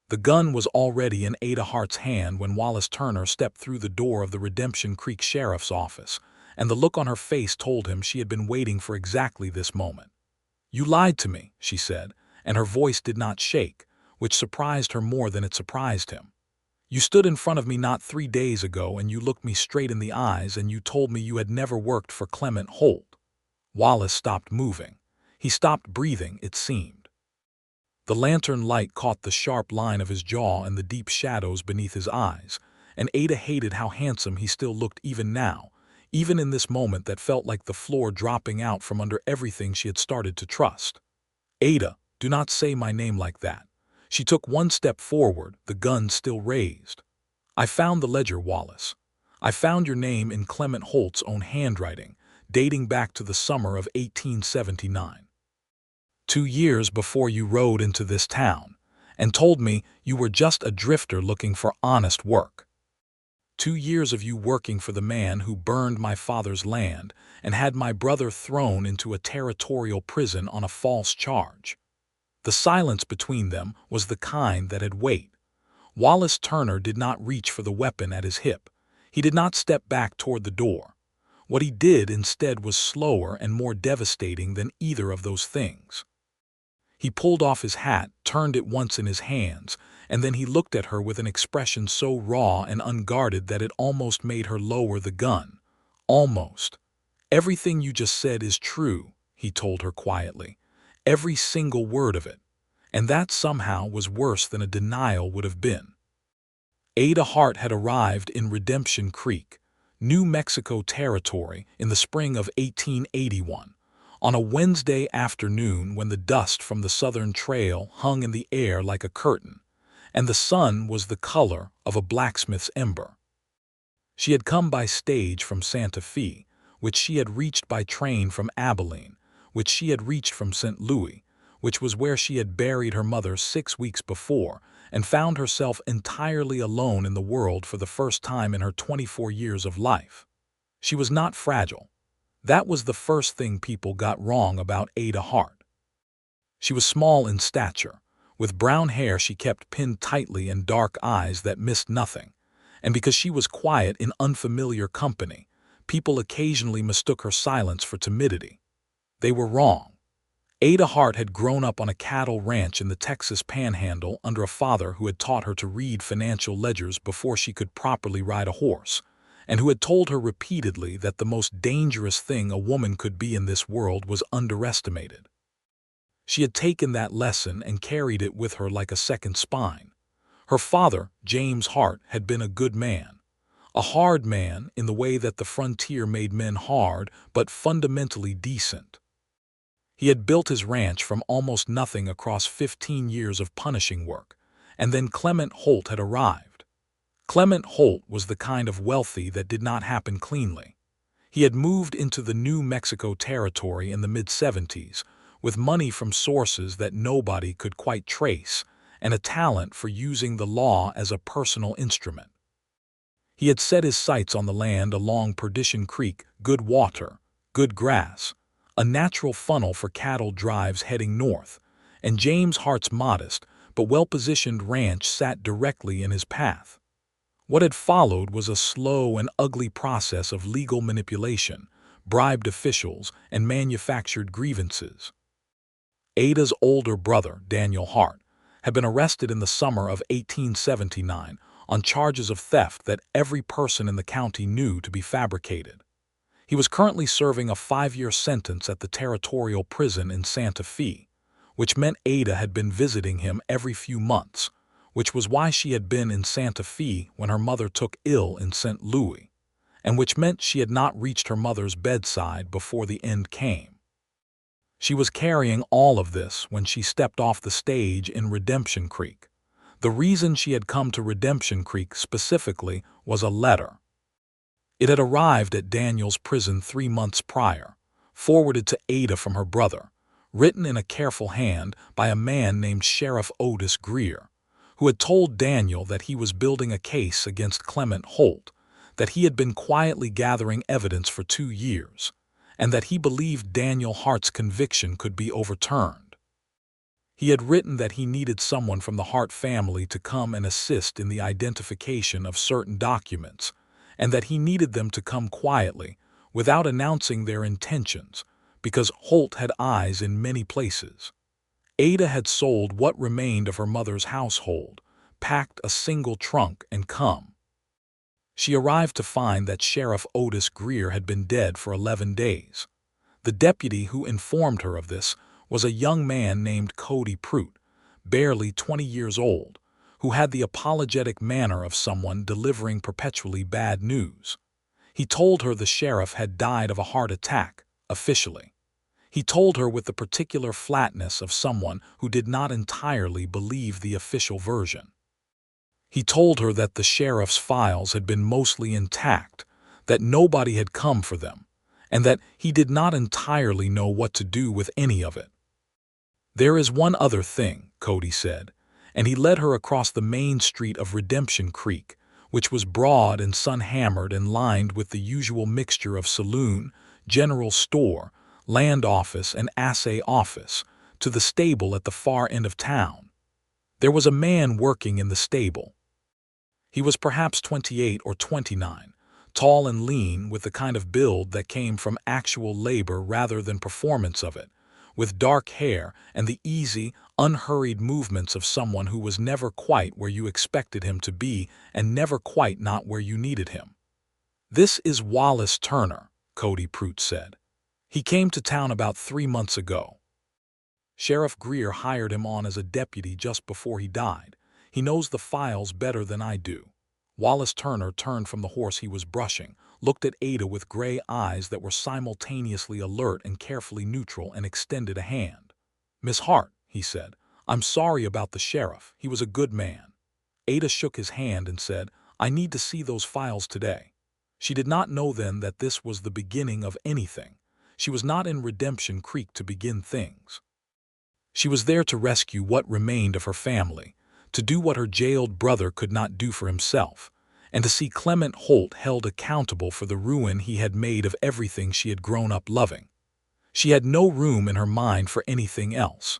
The gun was already in Ada Hart's hand when Wallace Turner stepped through the door of the Redemption Creek Sheriff's office, and the look on her face told him she had been waiting for exactly this moment. "You lied to me," she said, and her voice did not shake, which surprised her more than it surprised him. "You stood in front of me not 3 days ago and you looked me straight in the eyes and you told me you had never worked for Clement Holt." Wallace stopped moving. He stopped breathing, it seemed. The lantern light caught the sharp line of his jaw and the deep shadows beneath his eyes, and Ada hated how handsome he still looked even now, even in this moment that felt like the floor dropping out from under everything she had started to trust. "Ada, do not say my name like that." She took one step forward, the gun still raised. "I found the ledger, Wallace. I found your name in Clement Holt's own handwriting, dating back to the summer of 1879. 2 years before you rode into this town, and told me you were just a drifter looking for honest work. 2 years of you working for the man who burned my father's land and had my brother thrown into a territorial prison on a false charge." The silence between them was the kind that had weight. Wallace Turner did not reach for the weapon at his hip. He did not step back toward the door. What he did instead was slower and more devastating than either of those things. He pulled off his hat, turned it once in his hands, and then he looked at her with an expression so raw and unguarded that it almost made her lower the gun. "Almost. Everything you just said is true," he told her quietly. "Every single word of it. And that somehow was worse than a denial would have been." Ada Hart had arrived in Redemption Creek, New Mexico Territory, in the spring of 1881. On a Wednesday afternoon when the dust from the Southern Trail hung in the air like a curtain, and the sun was the color of a blacksmith's ember. She had come by stage from Santa Fe, which she had reached by train from Abilene, which she had reached from St. Louis, which was where she had buried her mother 6 weeks before, and found herself entirely alone in the world for the first time in her 24 years of life. She was not fragile. That was the first thing people got wrong about Ada Hart. She was small in stature, with brown hair she kept pinned tightly and dark eyes that missed nothing, and because she was quiet in unfamiliar company, people occasionally mistook her silence for timidity. They were wrong. Ada Hart had grown up on a cattle ranch in the Texas Panhandle under a father who had taught her to read financial ledgers before she could properly ride a horse, and who had told her repeatedly that the most dangerous thing a woman could be in this world was underestimated. She had taken that lesson and carried it with her like a second spine. Her father, James Hart, had been a good man. A hard man in the way that the frontier made men hard, but fundamentally decent. He had built his ranch from almost nothing across 15 years of punishing work, and then Clement Holt had arrived. Clement Holt was the kind of wealthy that did not happen cleanly. He had moved into the New Mexico Territory in the mid-70s, with money from sources that nobody could quite trace, and a talent for using the law as a personal instrument. He had set his sights on the land along Perdition Creek, good water, good grass, a natural funnel for cattle drives heading north, and James Hart's modest but well-positioned ranch sat directly in his path. What had followed was a slow and ugly process of legal manipulation, bribed officials, and manufactured grievances. Ada's older brother, Daniel Hart, had been arrested in the summer of 1879 on charges of theft that every person in the county knew to be fabricated. He was currently serving a 5-year sentence at the territorial prison in Santa Fe, which meant Ada had been visiting him every few months, which was why she had been in Santa Fe when her mother took ill in St. Louis, and which meant she had not reached her mother's bedside before the end came. She was carrying all of this when she stepped off the stage in Redemption Creek. The reason she had come to Redemption Creek specifically was a letter. It had arrived at Daniel's prison 3 months prior, forwarded to Ada from her brother, written in a careful hand by a man named Sheriff Otis Greer, who had told Daniel that he was building a case against Clement Holt, that he had been quietly gathering evidence for 2 years, and that he believed Daniel Hart's conviction could be overturned. He had written that he needed someone from the Hart family to come and assist in the identification of certain documents, and that he needed them to come quietly, without announcing their intentions, because Holt had eyes in many places. Ada had sold what remained of her mother's household, packed a single trunk and come. She arrived to find that Sheriff Otis Greer had been dead for 11 days. The deputy who informed her of this was a young man named Cody Prout, barely 20 years old, who had the apologetic manner of someone delivering perpetually bad news. He told her the sheriff had died of a heart attack, officially. He told her with the particular flatness of someone who did not entirely believe the official version. He told her that the sheriff's files had been mostly intact, that nobody had come for them, and that he did not entirely know what to do with any of it. "There is one other thing," Cody said, and he led her across the main street of Redemption Creek, which was broad and sun-hammered and lined with the usual mixture of saloon, general store, land office, and assay office, to the stable at the far end of town. There was a man working in the stable. He was perhaps 28 or 29, tall and lean, with the kind of build that came from actual labor rather than performance of it, with dark hair and the easy, unhurried movements of someone who was never quite where you expected him to be and never quite not where you needed him. "This is Wallace Turner," Cody Prout said. "He came to town about 3 months ago. Sheriff Greer hired him on as a deputy just before he died. He knows the files better than I do." Wallace Turner turned from the horse he was brushing, looked at Ada with gray eyes that were simultaneously alert and carefully neutral, and extended a hand. "Miss Hart," he said, "I'm sorry about the sheriff. He was a good man." Ada shook his hand and said, "I need to see those files today." She did not know then that this was the beginning of anything. She was not in Redemption Creek to begin things. She was there to rescue what remained of her family, to do what her jailed brother could not do for himself, and to see Clement Holt held accountable for the ruin he had made of everything she had grown up loving. She had no room in her mind for anything else.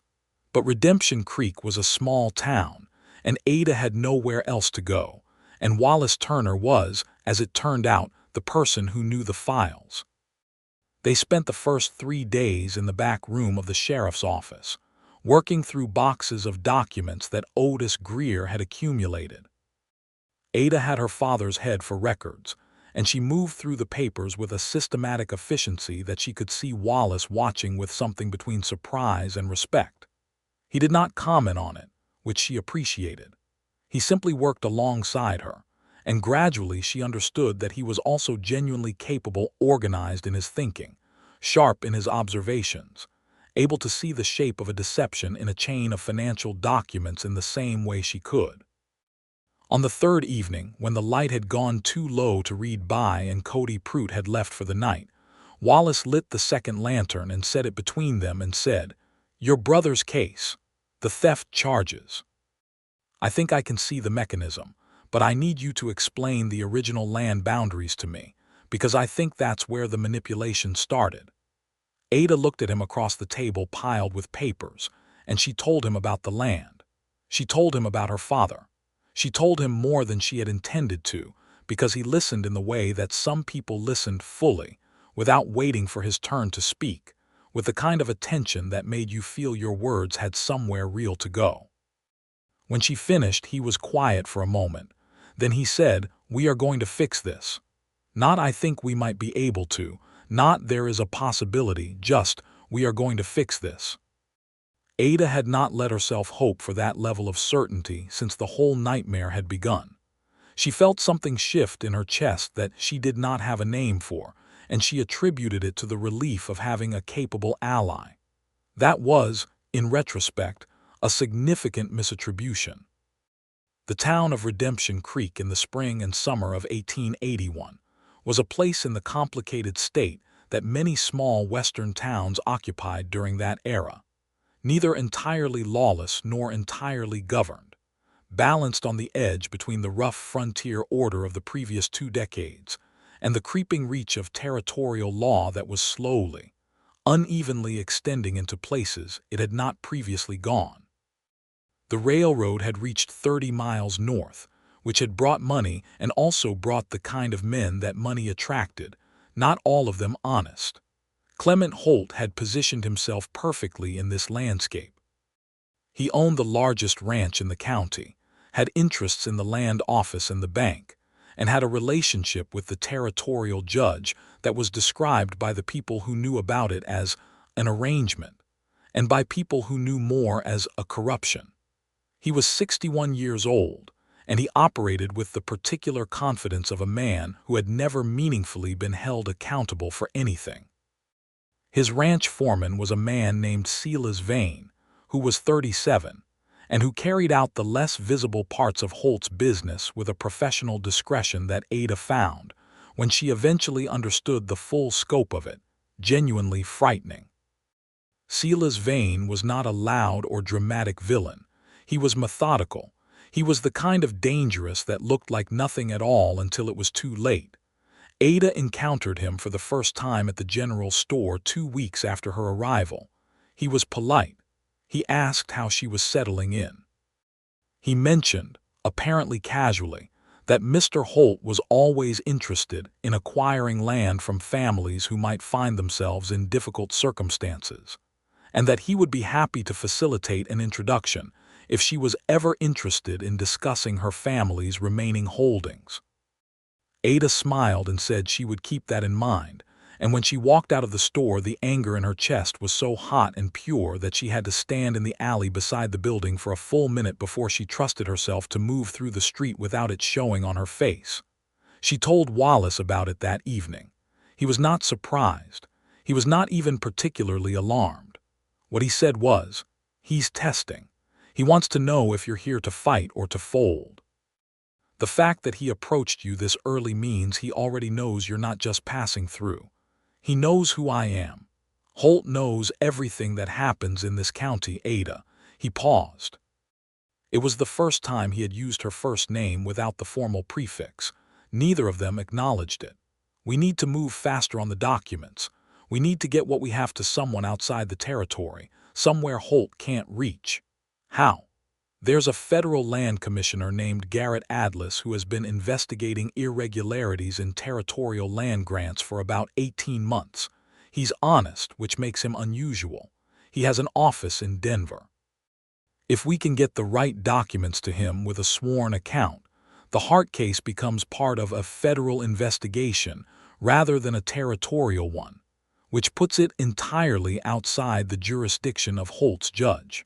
But Redemption Creek was a small town, and Ada had nowhere else to go, and Wallace Turner was, as it turned out, the person who knew the files. They spent the first 3 days in the back room of the sheriff's office, working through boxes of documents that Otis Greer had accumulated. Ada had her father's head for records, and she moved through the papers with a systematic efficiency that she could see Wallace watching with something between surprise and respect. He did not comment on it, which she appreciated. He simply worked alongside her, and gradually she understood that he was also genuinely capable, organized in his thinking, sharp in his observations, able to see the shape of a deception in a chain of financial documents in the same way she could. On the 3rd evening, when the light had gone too low to read by and Cody Prout had left for the night, Wallace lit the second lantern and set it between them and said, "Your brother's case, the theft charges. I think I can see the mechanism, but I need you to explain the original land boundaries to me, because I think that's where the manipulation started." Ada looked at him across the table piled with papers, and she told him about the land. She told him about her father. She told him more than she had intended to, because he listened in the way that some people listened, fully, without waiting for his turn to speak, with the kind of attention that made you feel your words had somewhere real to go. When she finished, he was quiet for a moment. Then he said, "We are going to fix this. Not I think we might be able to, not there is a possibility, just we are going to fix this." Ada had not let herself hope for that level of certainty since the whole nightmare had begun. She felt something shift in her chest that she did not have a name for, and she attributed it to the relief of having a capable ally. That was, in retrospect, a significant misattribution. The town of Redemption Creek in the spring and summer of 1881 was a place in the complicated state that many small western towns occupied during that era, neither entirely lawless nor entirely governed, balanced on the edge between the rough frontier order of the previous 2 decades and the creeping reach of territorial law that was slowly, unevenly extending into places it had not previously gone. The railroad had reached 30 miles north, which had brought money and also brought the kind of men that money attracted, not all of them honest. Clement Holt had positioned himself perfectly in this landscape. He owned the largest ranch in the county, had interests in the land office and the bank, and had a relationship with the territorial judge that was described by the people who knew about it as an arrangement, and by people who knew more as a corruption. He was 61 years old, and he operated with the particular confidence of a man who had never meaningfully been held accountable for anything. His ranch foreman was a man named Silas Vane, who was 37, and who carried out the less visible parts of Holt's business with a professional discretion that Ada found, when she eventually understood the full scope of it, genuinely frightening. Silas Vane was not a loud or dramatic villain. He was methodical. He was the kind of dangerous that looked like nothing at all until it was too late. Ada encountered him for the first time at the general store 2 weeks after her arrival. He was polite. He asked how she was settling in. He mentioned, apparently casually, that Mr. Holt was always interested in acquiring land from families who might find themselves in difficult circumstances, and that he would be happy to facilitate an introduction if she was ever interested in discussing her family's remaining holdings. Ada smiled and said she would keep that in mind, and when she walked out of the store, the anger in her chest was so hot and pure that she had to stand in the alley beside the building for a full minute before she trusted herself to move through the street without it showing on her face. She told Wallace about it that evening. He was not surprised. He was not even particularly alarmed. What he said was, "He's testing. He wants to know if you're here to fight or to fold. The fact that he approached you this early means he already knows you're not just passing through. He knows who I am. Holt knows everything that happens in this county, Ada." He paused. It was the first time he had used her first name without the formal prefix. Neither of them acknowledged it. "We need to move faster on the documents. We need to get what we have to someone outside the territory, somewhere Holt can't reach." "How?" "There's a federal land commissioner named Garrett Atlas who has been investigating irregularities in territorial land grants for about 18 months. He's honest, which makes him unusual. He has an office in Denver. If we can get the right documents to him with a sworn account, the Hart case becomes part of a federal investigation rather than a territorial one, which puts it entirely outside the jurisdiction of Holt's judge."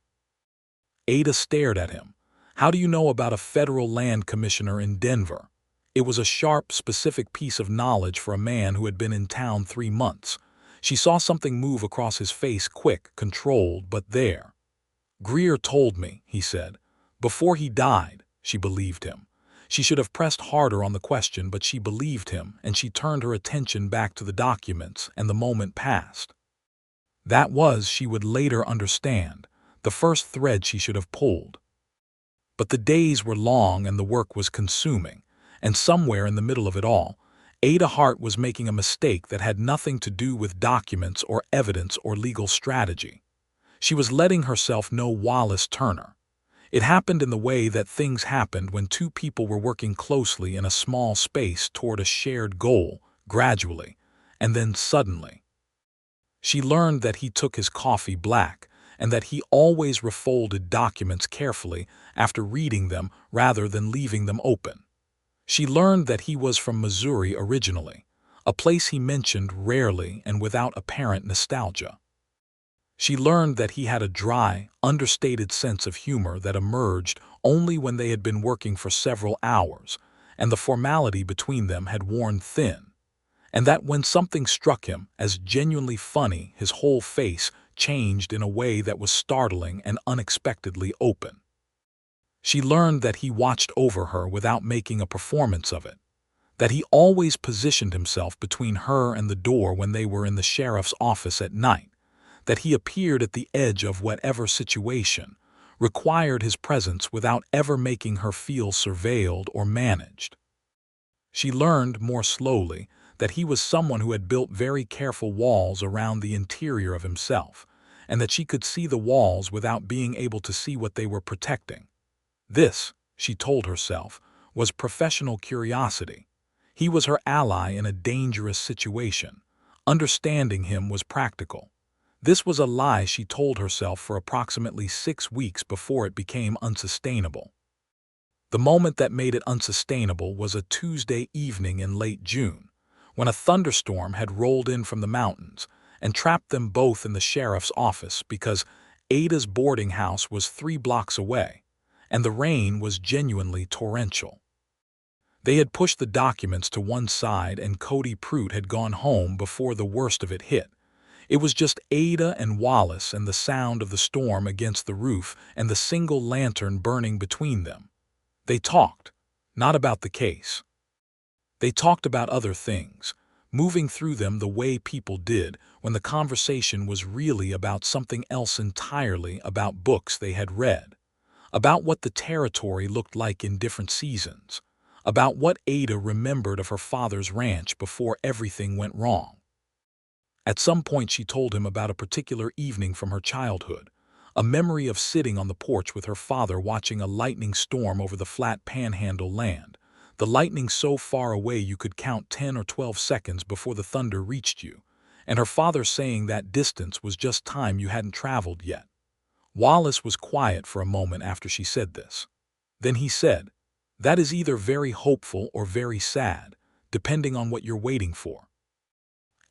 Ada stared at him. "How do you know about a federal land commissioner in Denver?" It was a sharp, specific piece of knowledge for a man who had been in town 3 months. She saw something move across his face, quick, controlled, but there. "Greer told me," he said. "Before he died." She believed him. She should have pressed harder on the question, but she believed him, and she turned her attention back to the documents, and the moment passed. That was, she would later understand, the first thread she should have pulled. But the days were long and the work was consuming, and somewhere in the middle of it all, Ada Hart was making a mistake that had nothing to do with documents or evidence or legal strategy. She was letting herself know Wallace Turner. It happened in the way that things happened when two people were working closely in a small space toward a shared goal, gradually, and then suddenly. She learned that he took his coffee black, and that he always refolded documents carefully after reading them rather than leaving them open. She learned that he was from Missouri originally, a place he mentioned rarely and without apparent nostalgia. She learned that he had a dry, understated sense of humor that emerged only when they had been working for several hours, and the formality between them had worn thin, and that when something struck him as genuinely funny, his whole face changed in a way that was startling and unexpectedly open. She learned that he watched over her without making a performance of it, that he always positioned himself between her and the door when they were in the sheriff's office at night, that he appeared at the edge of whatever situation, required his presence without ever making her feel surveilled or managed. She learned more slowly that he was someone who had built very careful walls around the interior of himself, and that she could see the walls without being able to see what they were protecting. This, she told herself, was professional curiosity. He was her ally in a dangerous situation. Understanding him was practical. This was a lie she told herself for approximately 6 weeks before it became unsustainable. The moment that made it unsustainable was a Tuesday evening in late June, when a thunderstorm had rolled in from the mountains and trapped them both in the sheriff's office because Ada's boarding house was 3 blocks away, and the rain was genuinely torrential. They had pushed the documents to one side and Cody Pruitt had gone home before the worst of it hit. It was just Ada and Wallace and the sound of the storm against the roof and the single lantern burning between them. They talked, not about the case. They talked about other things, moving through them the way people did when the conversation was really about something else entirely, about books they had read, about what the territory looked like in different seasons, about what Ada remembered of her father's ranch before everything went wrong. At some point she told him about a particular evening from her childhood, a memory of sitting on the porch with her father watching a lightning storm over the flat panhandle land, the lightning so far away you could count 10 or 12 seconds before the thunder reached you, and her father saying that distance was just time you hadn't traveled yet. Wallace was quiet for a moment after she said this. Then he said, "That is either very hopeful or very sad, depending on what you're waiting for."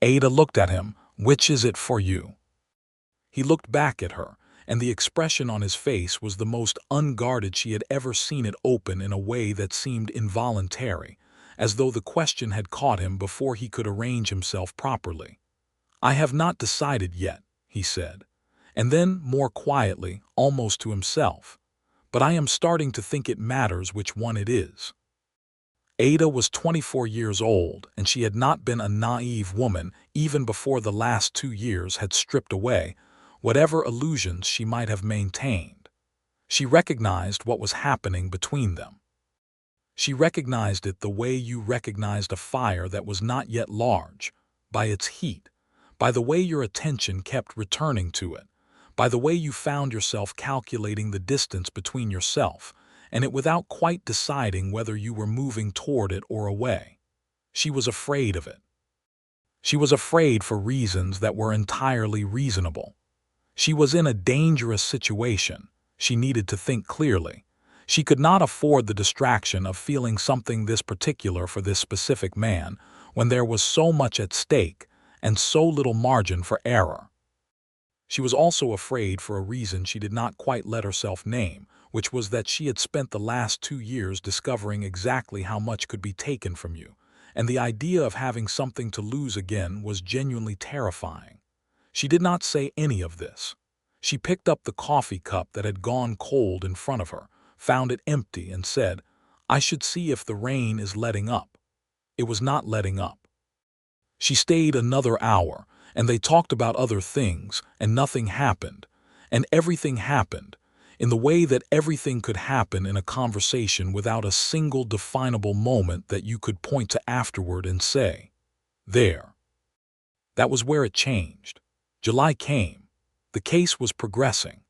Ada looked at him. "Which is it for you?" He looked back at her, and the expression on his face was the most unguarded she had ever seen it, open in a way that seemed involuntary, as though the question had caught him before he could arrange himself properly. "I have not decided yet," he said, and then, more quietly, almost to himself, "but I am starting to think it matters which one it is." Ada was 24 years old, and she had not been a naive woman even before the last 2 years had stripped away whatever illusions she might have maintained. She recognized what was happening between them. She recognized it the way you recognized a fire that was not yet large, by its heat, by the way your attention kept returning to it, by the way you found yourself calculating the distance between yourself and it without quite deciding whether you were moving toward it or away. She was afraid of it. She was afraid for reasons that were entirely reasonable. She was in a dangerous situation. She needed to think clearly. She could not afford the distraction of feeling something this particular for this specific man when there was so much at stake and so little margin for error. She was also afraid for a reason she did not quite let herself name, which was that she had spent the last 2 years discovering exactly how much could be taken from you, and the idea of having something to lose again was genuinely terrifying. She did not say any of this. She picked up the coffee cup that had gone cold in front of her, found it empty, and said, "I should see if the rain is letting up." It was not letting up. She stayed another hour, and they talked about other things, and nothing happened, and everything happened, in the way that everything could happen in a conversation without a single definable moment that you could point to afterward and say, "There." That was where it changed. July came. The case was progressing.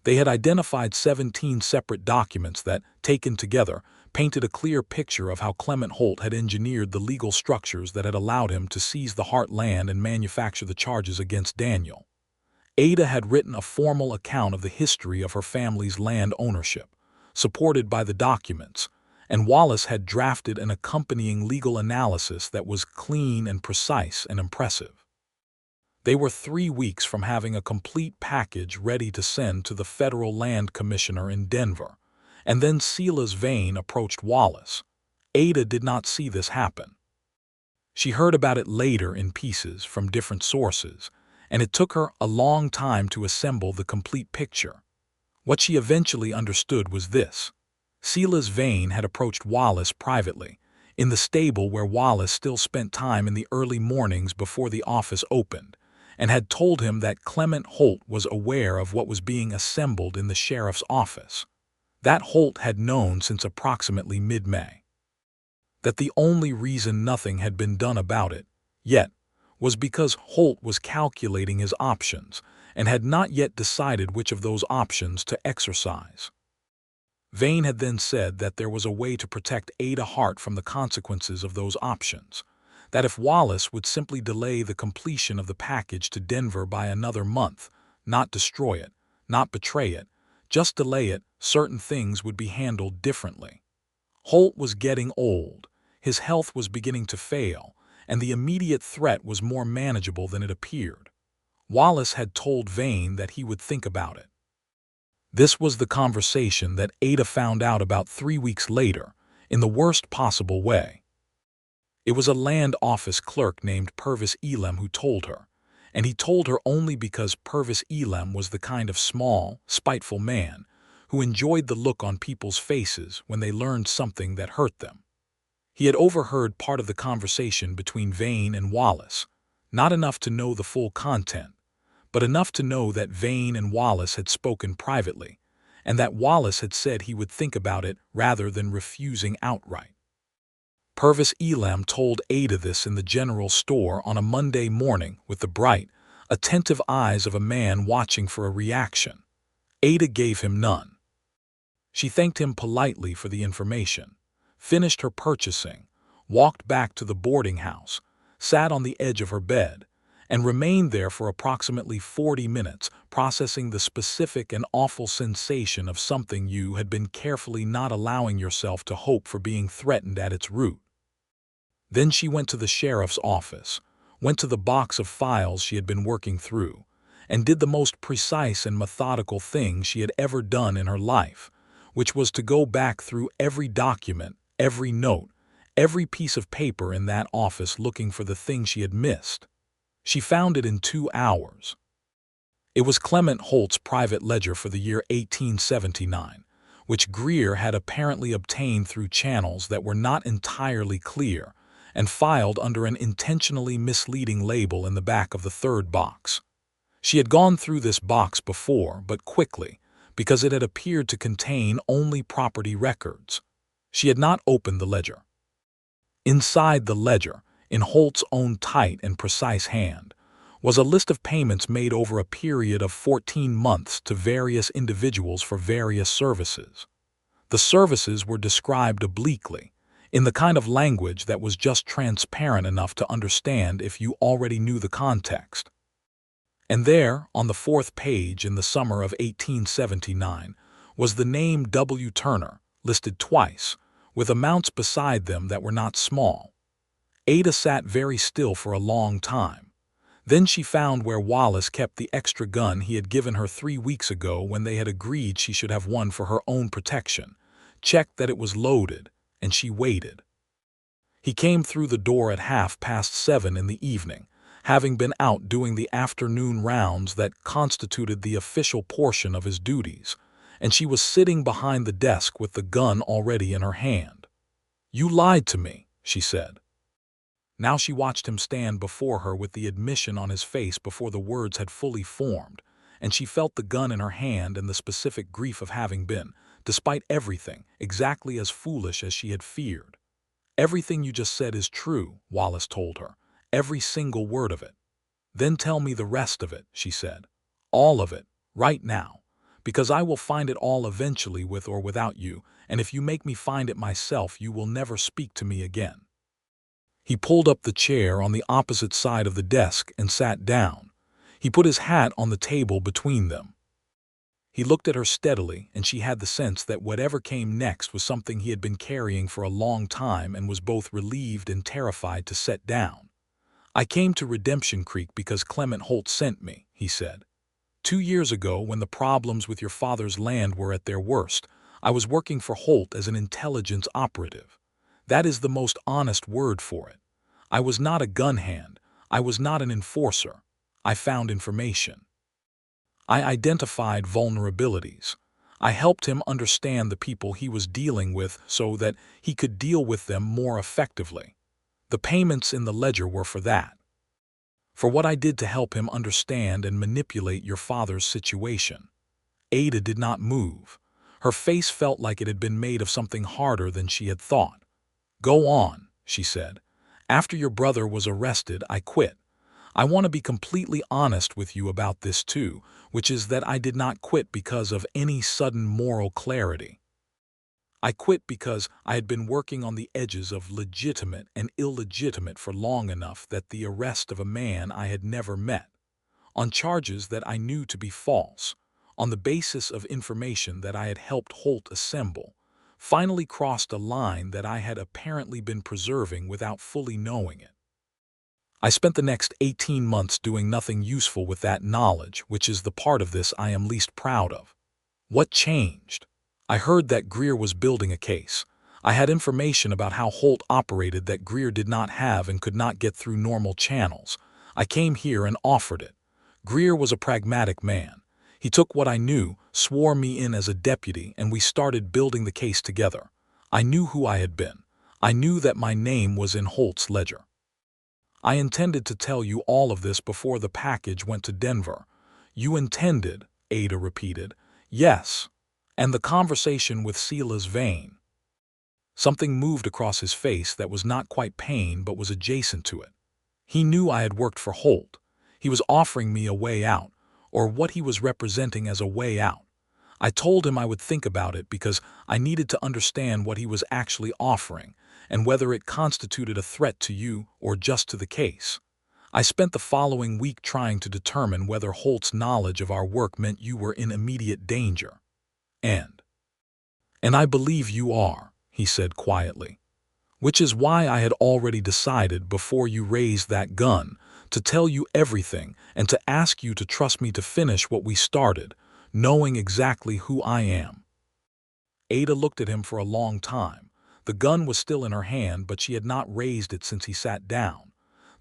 They had identified 17 separate documents that, taken together, painted a clear picture of how Clement Holt had engineered the legal structures that had allowed him to seize the Hart land and manufacture the charges against Daniel. Ada had written a formal account of the history of her family's land ownership, supported by the documents, and Wallace had drafted an accompanying legal analysis that was clean and precise and impressive. They were 3 weeks from having a complete package ready to send to the federal land commissioner in Denver, and then Sela's vein approached Wallace. Ada did not see this happen. She heard about it later in pieces from different sources, and it took her a long time to assemble the complete picture. What she eventually understood was this. Sela's vein had approached Wallace privately, in the stable where Wallace still spent time in the early mornings before the office opened, and had told him that Clement Holt was aware of what was being assembled in the sheriff's office. That Holt had known since approximately mid-May. That the only reason nothing had been done about it, yet, was because Holt was calculating his options and had not yet decided which of those options to exercise. Vane had then said that there was a way to protect Ada Hart from the consequences of those options, that if Wallace would simply delay the completion of the package to Denver by another month, not destroy it, not betray it, just delay it, certain things would be handled differently. Holt was getting old, his health was beginning to fail, and the immediate threat was more manageable than it appeared. Wallace had told Vane that he would think about it. This was the conversation that Ada found out about 3 weeks later, in the worst possible way. It was a land office clerk named Purvis Elam who told her, and he told her only because Purvis Elam was the kind of small, spiteful man who enjoyed the look on people's faces when they learned something that hurt them. He had overheard part of the conversation between Vane and Wallace, not enough to know the full content, but enough to know that Vane and Wallace had spoken privately, and that Wallace had said he would think about it rather than refusing outright. Purvis Elam told Ada this in the general store on a Monday morning with the bright, attentive eyes of a man watching for a reaction. Ada gave him none. She thanked him politely for the information, finished her purchasing, walked back to the boarding house, sat on the edge of her bed, and remained there for approximately 40 minutes, processing the specific and awful sensation of something you had been carefully not allowing yourself to hope for being threatened at its root. Then she went to the sheriff's office, went to the box of files she had been working through, and did the most precise and methodical thing she had ever done in her life, which was to go back through every document, every note, every piece of paper in that office looking for the thing she had missed. She found it in 2 hours. It was Clement Holt's private ledger for the year 1879, which Greer had apparently obtained through channels that were not entirely clear and filed under an intentionally misleading label in the back of the 3rd box. She had gone through this box before, but quickly, because it had appeared to contain only property records. She had not opened the ledger. Inside the ledger, in Holt's own tight and precise hand, was a list of payments made over a period of 14 months to various individuals for various services. The services were described obliquely, in the kind of language that was just transparent enough to understand if you already knew the context. And there, on the 4th page in the summer of 1879, was the name W. Turner, listed twice, with amounts beside them that were not small. Ada sat very still for a long time. Then she found where Wallace kept the extra gun he had given her 3 weeks ago when they had agreed she should have one for her own protection, checked that it was loaded, and she waited. He came through the door at 7:30 in the evening, having been out doing the afternoon rounds that constituted the official portion of his duties, and she was sitting behind the desk with the gun already in her hand. "You lied to me," she said. Now she watched him stand before her with the admission on his face before the words had fully formed, and she felt the gun in her hand and the specific grief of having been, despite everything, exactly as foolish as she had feared. "Everything you just said is true," Wallace told her, "every single word of it." "Then tell me the rest of it," she said. "All of it, right now, because I will find it all eventually with or without you, and if you make me find it myself you will never speak to me again." He pulled up the chair on the opposite side of the desk and sat down. He put his hat on the table between them. He looked at her steadily, and she had the sense that whatever came next was something he had been carrying for a long time and was both relieved and terrified to set down. "I came to Redemption Creek because Clement Holt sent me," he said. 2 years ago, when the problems with your father's land were at their worst, I was working for Holt as an intelligence operative. That is the most honest word for it. I was not a gun hand. I was not an enforcer. I found information. I identified vulnerabilities. I helped him understand the people he was dealing with so that he could deal with them more effectively. The payments in the ledger were for that. For what I did to help him understand and manipulate your father's situation." Ada did not move. Her face felt like it had been made of something harder than she had thought. "Go on," she said. "After your brother was arrested, I quit. I want to be completely honest with you about this too, which is that I did not quit because of any sudden moral clarity. I quit because I had been working on the edges of legitimate and illegitimate for long enough that the arrest of a man I had never met, on charges that I knew to be false, on the basis of information that I had helped Holt assemble, finally crossed a line that I had apparently been preserving without fully knowing it. I spent the next 18 months doing nothing useful with that knowledge, which is the part of this I am least proud of. What changed? I heard that Greer was building a case. I had information about how Holt operated that Greer did not have and could not get through normal channels. I came here and offered it. Greer was a pragmatic man. He took what I knew, swore me in as a deputy, and we started building the case together. I knew who I had been. I knew that my name was in Holt's ledger. I intended to tell you all of this before the package went to Denver. You intended, Ada repeated. Yes. And the conversation with Sela's vein. Something moved across his face that was not quite pain but was adjacent to it. He knew I had worked for Holt. He was offering me a way out, or what he was representing as a way out. I told him I would think about it because I needed to understand what he was actually offering and whether it constituted a threat to you or just to the case. I spent the following week trying to determine whether Holt's knowledge of our work meant you were in immediate danger. And I believe you are, he said quietly. Which is why I had already decided before you raised that gun to tell you everything and to ask you to trust me to finish what we started, knowing exactly who I am. Ada looked at him for a long time. The gun was still in her hand, but she had not raised it since he sat down.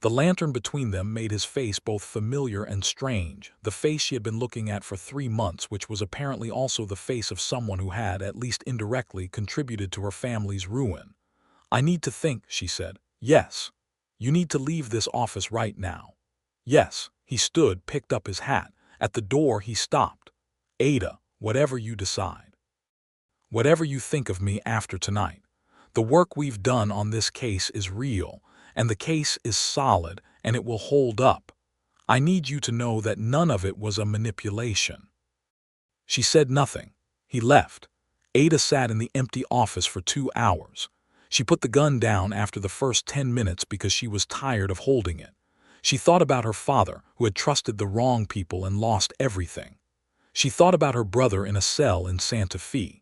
The lantern between them made his face both familiar and strange, the face she had been looking at for 3 months, which was apparently also the face of someone who had, at least indirectly, contributed to her family's ruin. I need to think, she said. Yes. You need to leave this office right now. Yes. He stood, picked up his hat. At the door he stopped. Ada, whatever you decide. Whatever you think of me after tonight. The work we've done on this case is real, and the case is solid, and it will hold up. I need you to know that none of it was a manipulation. She said nothing. He left. Ada sat in the empty office for 2 hours. She put the gun down after the first 10 minutes because she was tired of holding it. She thought about her father, who had trusted the wrong people and lost everything. She thought about her brother in a cell in Santa Fe.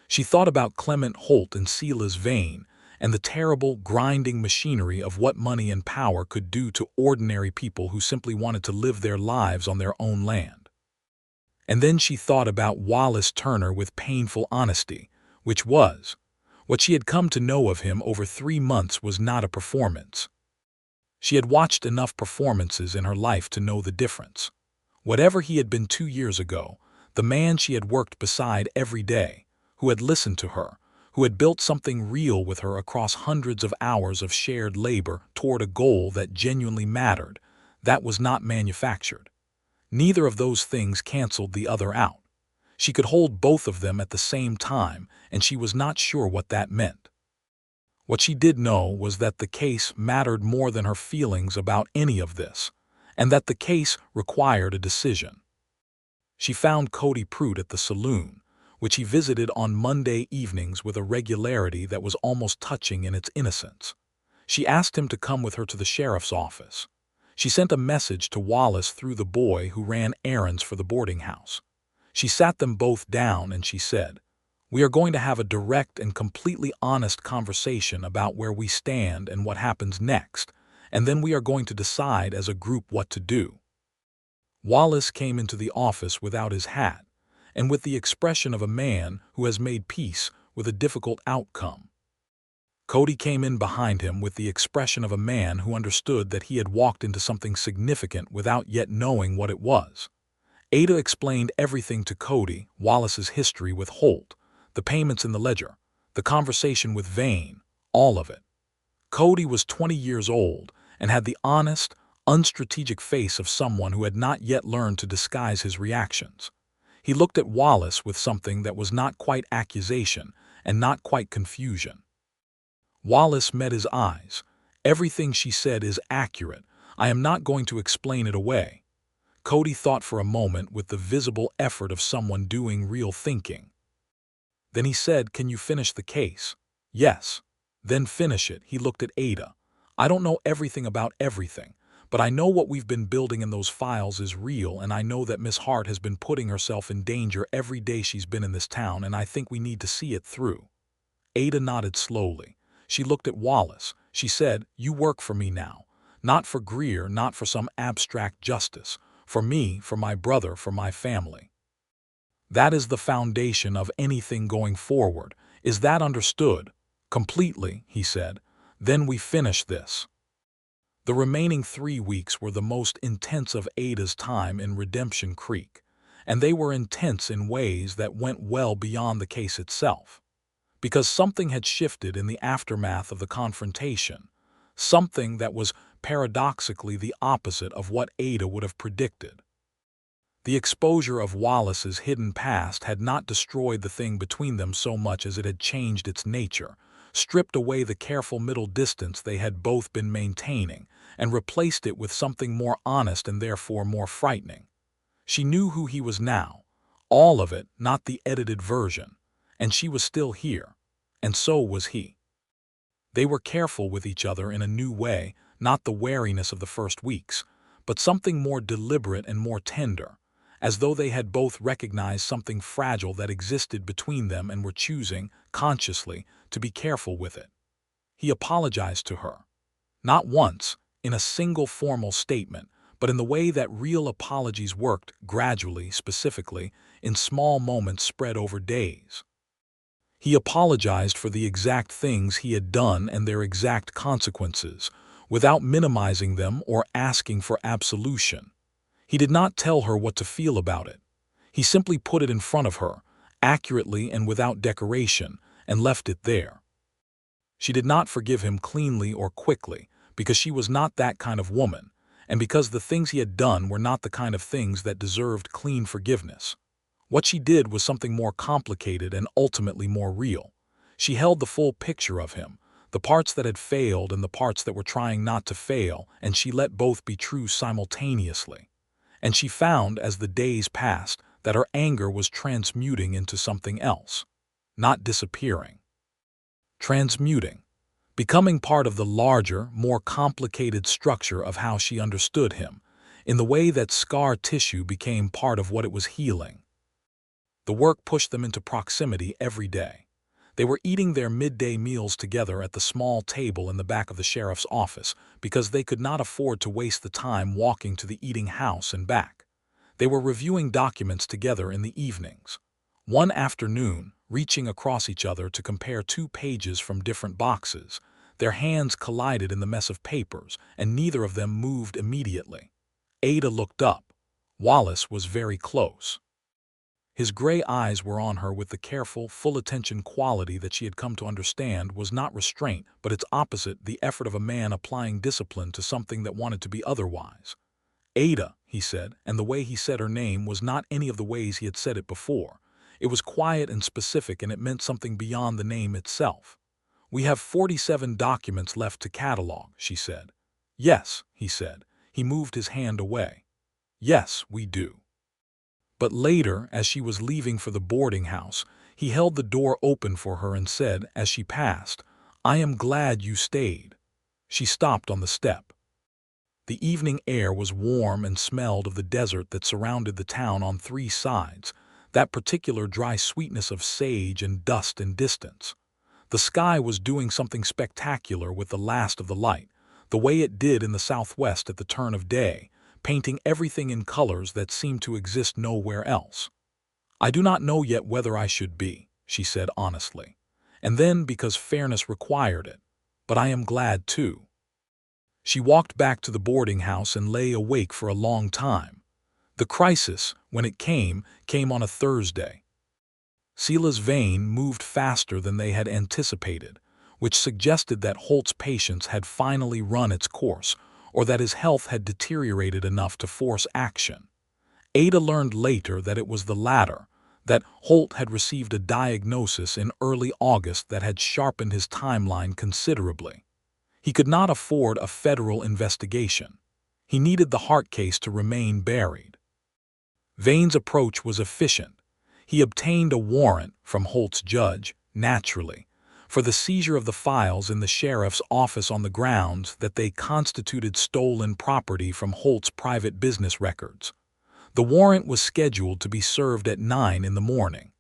She thought about Clement Holt and Sela's vein, and the terrible, grinding machinery of what money and power could do to ordinary people who simply wanted to live their lives on their own land. And then she thought about Wallace Turner with painful honesty, which was, what she had come to know of him over 3 months was not a performance. She had watched enough performances in her life to know the difference. Whatever he had been 2 years ago, the man she had worked beside every day, who had listened to her, who had built something real with her across hundreds of hours of shared labor toward a goal that genuinely mattered, that was not manufactured. Neither of those things canceled the other out. She could hold both of them at the same time, and she was not sure what that meant. What she did know was that the case mattered more than her feelings about any of this, and that the case required a decision. She found Cody Pruitt at the saloon, which he visited on Monday evenings with a regularity that was almost touching in its innocence. She asked him to come with her to the sheriff's office. She sent a message to Wallace through the boy who ran errands for the boarding house. She sat them both down and she said, "We are going to have a direct and completely honest conversation about where we stand and what happens next, and then we are going to decide as a group what to do." Wallace came into the office without his hat, and with the expression of a man who has made peace with a difficult outcome. Cody came in behind him with the expression of a man who understood that he had walked into something significant without yet knowing what it was. Ada explained everything to Cody, Wallace's history with Holt, the payments in the ledger, the conversation with Vane, all of it. Cody was 20 years old and had the honest, unstrategic face of someone who had not yet learned to disguise his reactions. He looked at Wallace with something that was not quite accusation and not quite confusion. Wallace met his eyes. "Everything she said is accurate. I am not going to explain it away." Cody thought for a moment with the visible effort of someone doing real thinking. Then he said, "Can you finish the case?" "Yes." "Then finish it." He looked at Ada. "I don't know everything about everything, but I know what we've been building in those files is real, and I know that Miss Hart has been putting herself in danger every day she's been in this town, and I think we need to see it through." Ada nodded slowly. She looked at Wallace. She said, "You work for me now. Not for Greer, not for some abstract justice. For me, for my brother, for my family. That is the foundation of anything going forward. Is that understood?" "Completely," he said. "Then we finish this." The remaining 3 weeks were the most intense of Ada's time in Redemption Creek, and they were intense in ways that went well beyond the case itself. Because something had shifted in the aftermath of the confrontation, something that was paradoxically the opposite of what Ada would have predicted. The exposure of Wallace's hidden past had not destroyed the thing between them so much as it had changed its nature, stripped away the careful middle distance they had both been maintaining, and replaced it with something more honest and therefore more frightening. She knew who he was now, all of it, not the edited version, and she was still here, and so was he. They were careful with each other in a new way, not the wariness of the first weeks, but something more deliberate and more tender, as though they had both recognized something fragile that existed between them and were choosing, consciously, to be careful with it. He apologized to her. Not once, in a single formal statement, but in the way that real apologies worked, gradually, specifically, in small moments spread over days. He apologized for the exact things he had done and their exact consequences, without minimizing them or asking for absolution. He did not tell her what to feel about it. He simply put it in front of her, accurately and without decoration, and left it there. She did not forgive him cleanly or quickly, because she was not that kind of woman, and because the things he had done were not the kind of things that deserved clean forgiveness. What she did was something more complicated and ultimately more real. She held the full picture of him, the parts that had failed and the parts that were trying not to fail, and she let both be true simultaneously. And she found, as the days passed, that her anger was transmuting into something else. Not disappearing. Transmuting. Becoming part of the larger, more complicated structure of how she understood him, in the way that scar tissue became part of what it was healing. The work pushed them into proximity every day. They were eating their midday meals together at the small table in the back of the sheriff's office because they could not afford to waste the time walking to the eating house and back. They were reviewing documents together in the evenings. One afternoon, reaching across each other to compare 2 pages from different boxes, their hands collided in the mess of papers, and neither of them moved immediately. Ada looked up. Wallace was very close. His gray eyes were on her with the careful, full-attention quality that she had come to understand was not restraint, but its opposite, the effort of a man applying discipline to something that wanted to be otherwise. "Ada," he said, and the way he said her name was not any of the ways he had said it before. It was quiet and specific, and it meant something beyond the name itself. "We have 47 documents left to catalog," she said. "Yes," he said. He moved his hand away. "Yes, we do." But later, as she was leaving for the boarding house, he held the door open for her and said, as she passed, "I am glad you stayed." She stopped on the step. The evening air was warm and smelled of the desert that surrounded the town on 3 sides, that particular dry sweetness of sage and dust and distance. The sky was doing something spectacular with the last of the light, the way it did in the southwest at the turn of day, painting everything in colors that seemed to exist nowhere else. "I do not know yet whether I should be," she said honestly. And then, because fairness required it, "But I am glad too." She walked back to the boarding house and lay awake for a long time. The crisis, when it came on a Thursday. Sela's vein moved faster than they had anticipated, which suggested that Holt's patience had finally run its course, or that his health had deteriorated enough to force action. Ada learned later that it was the latter, that Holt had received a diagnosis in early August that had sharpened his timeline considerably. He could not afford a federal investigation. He needed the Hart case to remain buried. Vane's approach was efficient. He obtained a warrant from Holt's judge, naturally, for the seizure of the files in the sheriff's office on the grounds that they constituted stolen property from Holt's private business records. The warrant was scheduled to be served at 9 in the morning.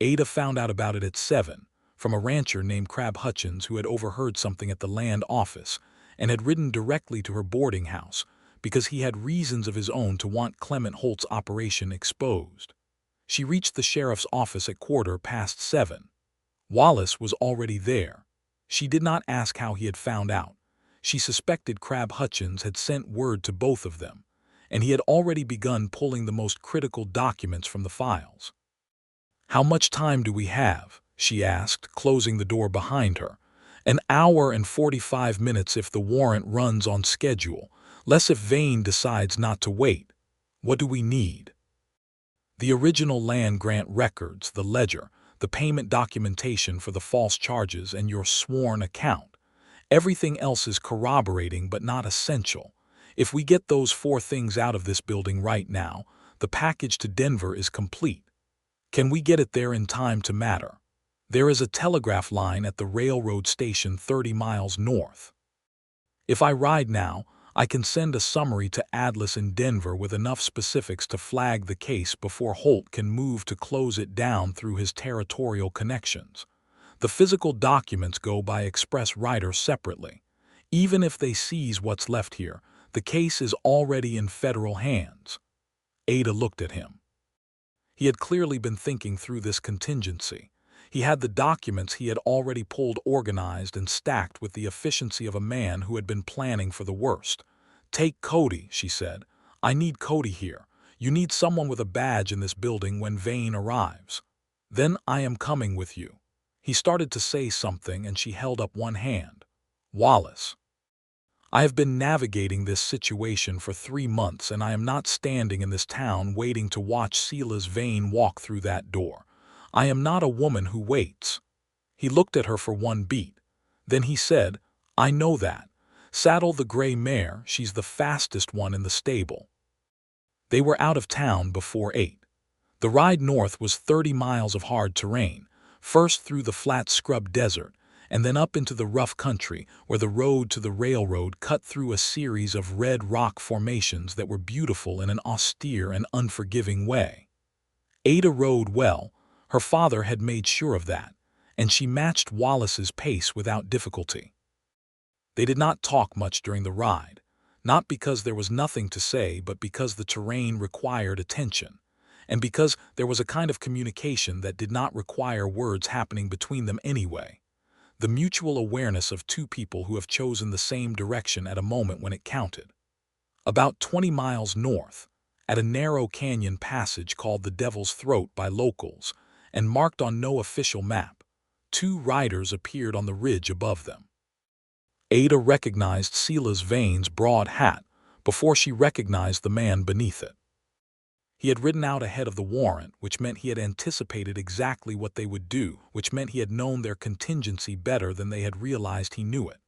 Ada found out about it at 7, from a rancher named Crab Hutchins who had overheard something at the land office and had ridden directly to her boarding house because he had reasons of his own to want Clement Holt's operation exposed. She reached the sheriff's office at 7:15. Wallace was already there. She did not ask how he had found out. She suspected Crab Hutchins had sent word to both of them, and he had already begun pulling the most critical documents from the files. "How much time do we have?" she asked, closing the door behind her. "An hour and 45 minutes if the warrant runs on schedule, less if Vane decides not to wait. What do we need?" "The original land grant records, the ledger, the payment documentation for the false charges, and your sworn account. Everything else is corroborating but not essential. If we get those 4 things out of this building right now, the package to Denver is complete. Can we get it there in time to matter? There is a telegraph line at the railroad station 30 miles north. If I ride now, I can send a summary to Atlas in Denver with enough specifics to flag the case before Holt can move to close it down through his territorial connections. The physical documents go by express rider separately. Even if they seize what's left here, the case is already in federal hands." Ada looked at him. He had clearly been thinking through this contingency. He had the documents he had already pulled organized and stacked with the efficiency of a man who had been planning for the worst. "Take Cody," she said. "I need Cody here. You need someone with a badge in this building when Vane arrives. Then I am coming with you." He started to say something and she held up one hand. "Wallace, I have been navigating this situation for 3 months and I am not standing in this town waiting to watch Silas Vane walk through that door. I am not a woman who waits." He looked at her for one beat. Then he said, "I know that. Saddle the gray mare, she's the fastest one in the stable." They were out of town before 8. The ride north was 30 miles of hard terrain, first through the flat scrub desert, and then up into the rough country where the road to the railroad cut through a series of red rock formations that were beautiful in an austere and unforgiving way. Ada rode well. Her father had made sure of that, and she matched Wallace's pace without difficulty. They did not talk much during the ride, not because there was nothing to say, but because the terrain required attention, and because there was a kind of communication that did not require words happening between them anyway. The mutual awareness of 2 people who have chosen the same direction at a moment when it counted. About 20 miles north, at a narrow canyon passage called the Devil's Throat by locals, and marked on no official map, 2 riders appeared on the ridge above them. Ada recognized Silas Vane's broad hat before she recognized the man beneath it. He had ridden out ahead of the warrant, which meant he had anticipated exactly what they would do, which meant he had known their contingency better than they had realized he knew it.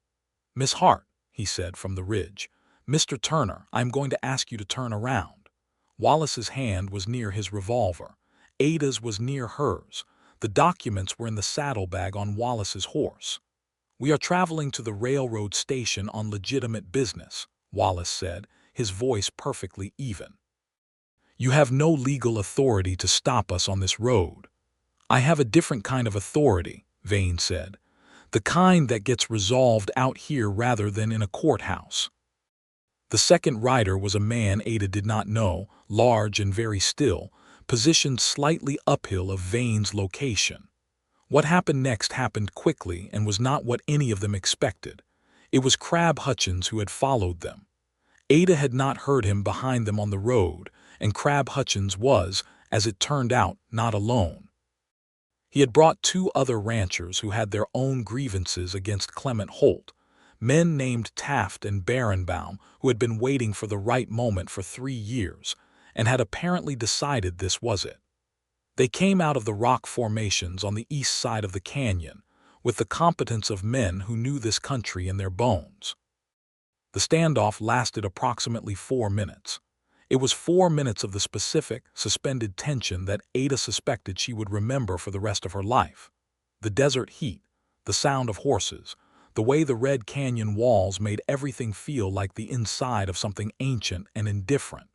"Miss Hart," he said from the ridge, "Mr. Turner, I am going to ask you to turn around." Wallace's hand was near his revolver. Ada's was near hers. The documents were in the saddlebag on Wallace's horse. "We are traveling to the railroad station on legitimate business," Wallace said, his voice perfectly even. "You have no legal authority to stop us on this road." "I have a different kind of authority," Vane said. "The kind that gets resolved out here rather than in a courthouse." The second rider was a man Ada did not know, large and very still, positioned slightly uphill of Vane's location. What happened next happened quickly and was not what any of them expected. It was Crab Hutchins who had followed them. Ada had not heard him behind them on the road, and Crab Hutchins was, as it turned out, not alone. He had brought 2 other ranchers who had their own grievances against Clement Holt, men named Taft and Barenbaum, who had been waiting for the right moment for 3 years, and had apparently decided this was it. They came out of the rock formations on the east side of the canyon, with the competence of men who knew this country in their bones. The standoff lasted approximately 4 minutes. It was 4 minutes of the specific, suspended tension that Ada suspected she would remember for the rest of her life. The desert heat, the sound of horses, the way the Red Canyon walls made everything feel like the inside of something ancient and indifferent.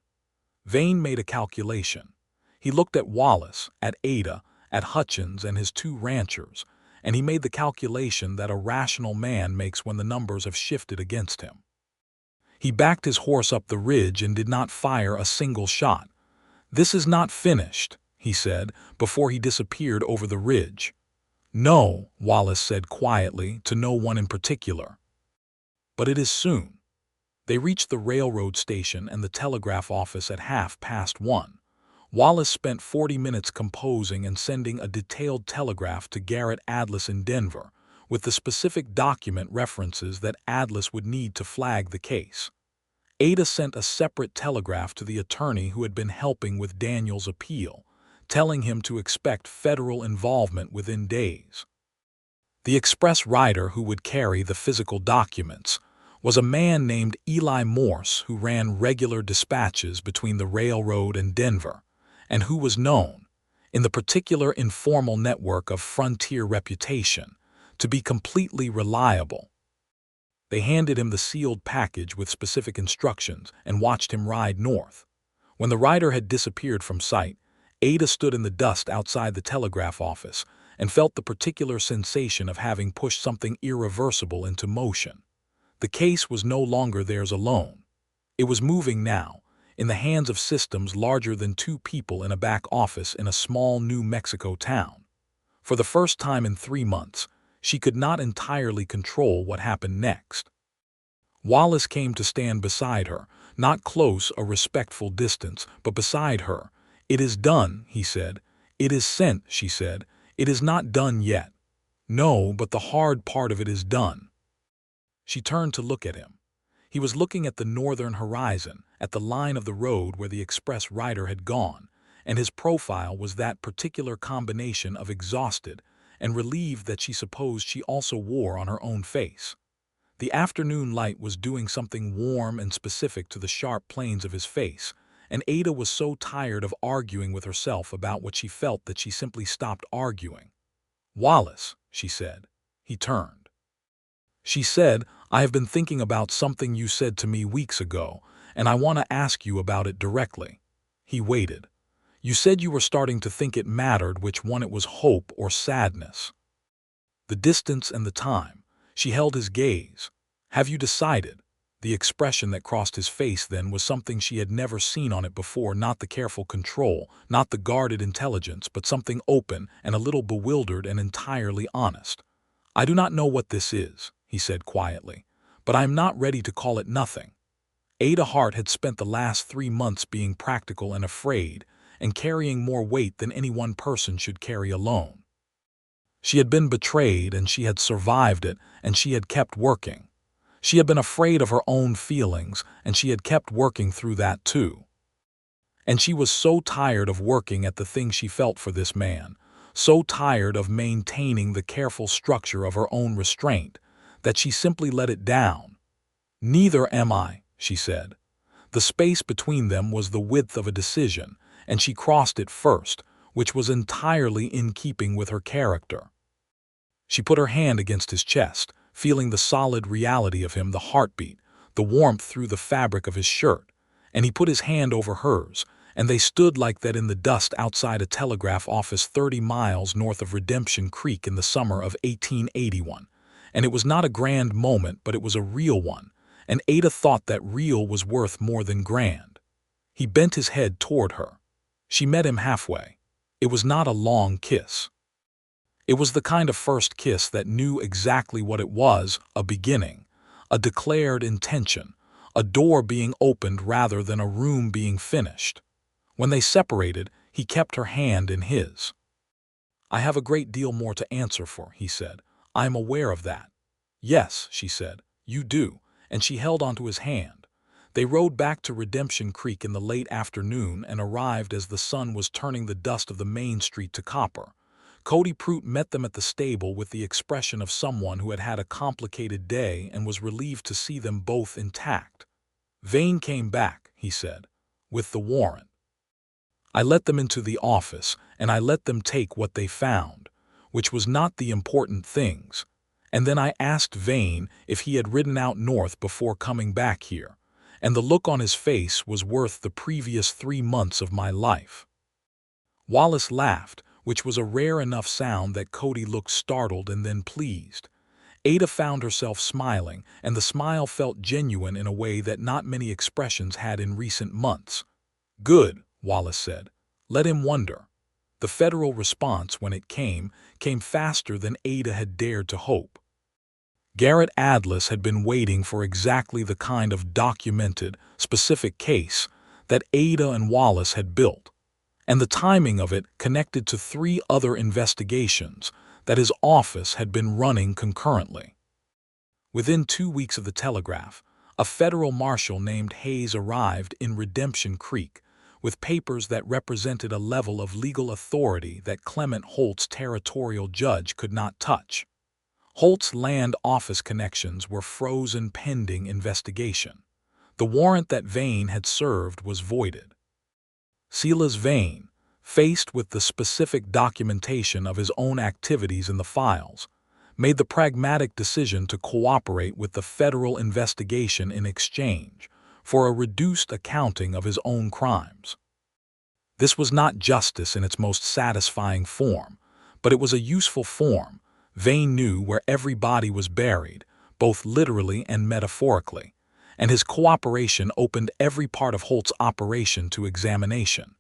Vane made a calculation. He looked at Wallace, at Ada, at Hutchins and his 2 ranchers, and he made the calculation that a rational man makes when the numbers have shifted against him. He backed his horse up the ridge and did not fire a single shot. "This is not finished," he said, before he disappeared over the ridge. "No," Wallace said quietly, to no one in particular. "But it is soon." They reached the railroad station and the telegraph office at 1:30. Wallace spent 40 minutes composing and sending a detailed telegraph to Garrett Adlis in Denver, with the specific document references that Adlis would need to flag the case. Ada sent a separate telegraph to the attorney who had been helping with Daniel's appeal, telling him to expect federal involvement within days. The express rider who would carry the physical documents was a man named Eli Morse, who ran regular dispatches between the railroad and Denver, and who was known, in the particular informal network of Frontier Reputation, to be completely reliable. They handed him the sealed package with specific instructions and watched him ride north. When the rider had disappeared from sight, Ada stood in the dust outside the telegraph office and felt the particular sensation of having pushed something irreversible into motion. The case was no longer theirs alone. It was moving now, in the hands of systems larger than 2 people in a back office in a small New Mexico town. For the first time in 3 months, she could not entirely control what happened next. Wallace came to stand beside her, not close, a respectful distance, but beside her. "It is done," he said. "It is sent," she said. "It is not done yet." "No, but the hard part of it is done." She turned to look at him. He was looking at the northern horizon, at the line of the road where the express rider had gone, and his profile was that particular combination of exhausted and relieved that she supposed she also wore on her own face. The afternoon light was doing something warm and specific to the sharp planes of his face, and Ada was so tired of arguing with herself about what she felt that she simply stopped arguing. "Wallace," she said. He turned. She said, "I have been thinking about something you said to me weeks ago, and I want to ask you about it directly." He waited. "You said you were starting to think it mattered which one it was, hope or sadness." The distance and the time. She held his gaze. "Have you decided?" The expression that crossed his face then was something she had never seen on it before, not the careful control, not the guarded intelligence, but something open and a little bewildered and entirely honest. "I do not know what this is," he said quietly, "but I am not ready to call it nothing." Ada Hart had spent the last 3 months being practical and afraid, and carrying more weight than any one person should carry alone. She had been betrayed, and she had survived it, and she had kept working. She had been afraid of her own feelings, and she had kept working through that too. And she was so tired of working at the thing she felt for this man, so tired of maintaining the careful structure of her own restraint, that she simply let it down. "Neither am I," she said. The space between them was the width of a decision, and she crossed it first, which was entirely in keeping with her character. She put her hand against his chest, feeling the solid reality of him, the heartbeat, the warmth through the fabric of his shirt, and he put his hand over hers, and they stood like that in the dust outside a telegraph office 30 miles north of Redemption Creek in the summer of 1881. And it was not a grand moment, but it was a real one, and Ada thought that real was worth more than grand. He bent his head toward her. She met him halfway. It was not a long kiss. It was the kind of first kiss that knew exactly what it was, a beginning, a declared intention, a door being opened rather than a room being finished. When they separated, he kept her hand in his. "I have a great deal more to answer for," he said. "I am aware of that." "Yes," she said, "you do," and she held onto his hand. They rode back to Redemption Creek in the late afternoon and arrived as the sun was turning the dust of the main street to copper. Cody Prout met them at the stable with the expression of someone who had had a complicated day and was relieved to see them both intact. "Vane came back," he said, "with the warrant. I let them into the office, and I let them take what they found, which was not the important things. And then I asked Vane if he had ridden out north before coming back here, and the look on his face was worth the previous 3 months of my life." Wallace laughed, which was a rare enough sound that Cody looked startled and then pleased. Ada found herself smiling, and the smile felt genuine in a way that not many expressions had in recent months. "Good," Wallace said. "Let him wonder." The federal response, when it came faster than Ada had dared to hope. Garrett Atlas had been waiting for exactly the kind of documented, specific case that Ada and Wallace had built, and the timing of it connected to 3 other investigations that his office had been running concurrently. Within 2 weeks of the telegraph, a federal marshal named Hayes arrived in Redemption Creek with papers that represented a level of legal authority that Clement Holt's territorial judge could not touch. Holt's land office connections were frozen pending investigation. The warrant that Vane had served was voided. Silas Vane, faced with the specific documentation of his own activities in the files, made the pragmatic decision to cooperate with the federal investigation in exchange for a reduced accounting of his own crimes. This was not justice in its most satisfying form, but it was a useful form. Vane knew where every body was buried, both literally and metaphorically, and his cooperation opened every part of Holt's operation to examination.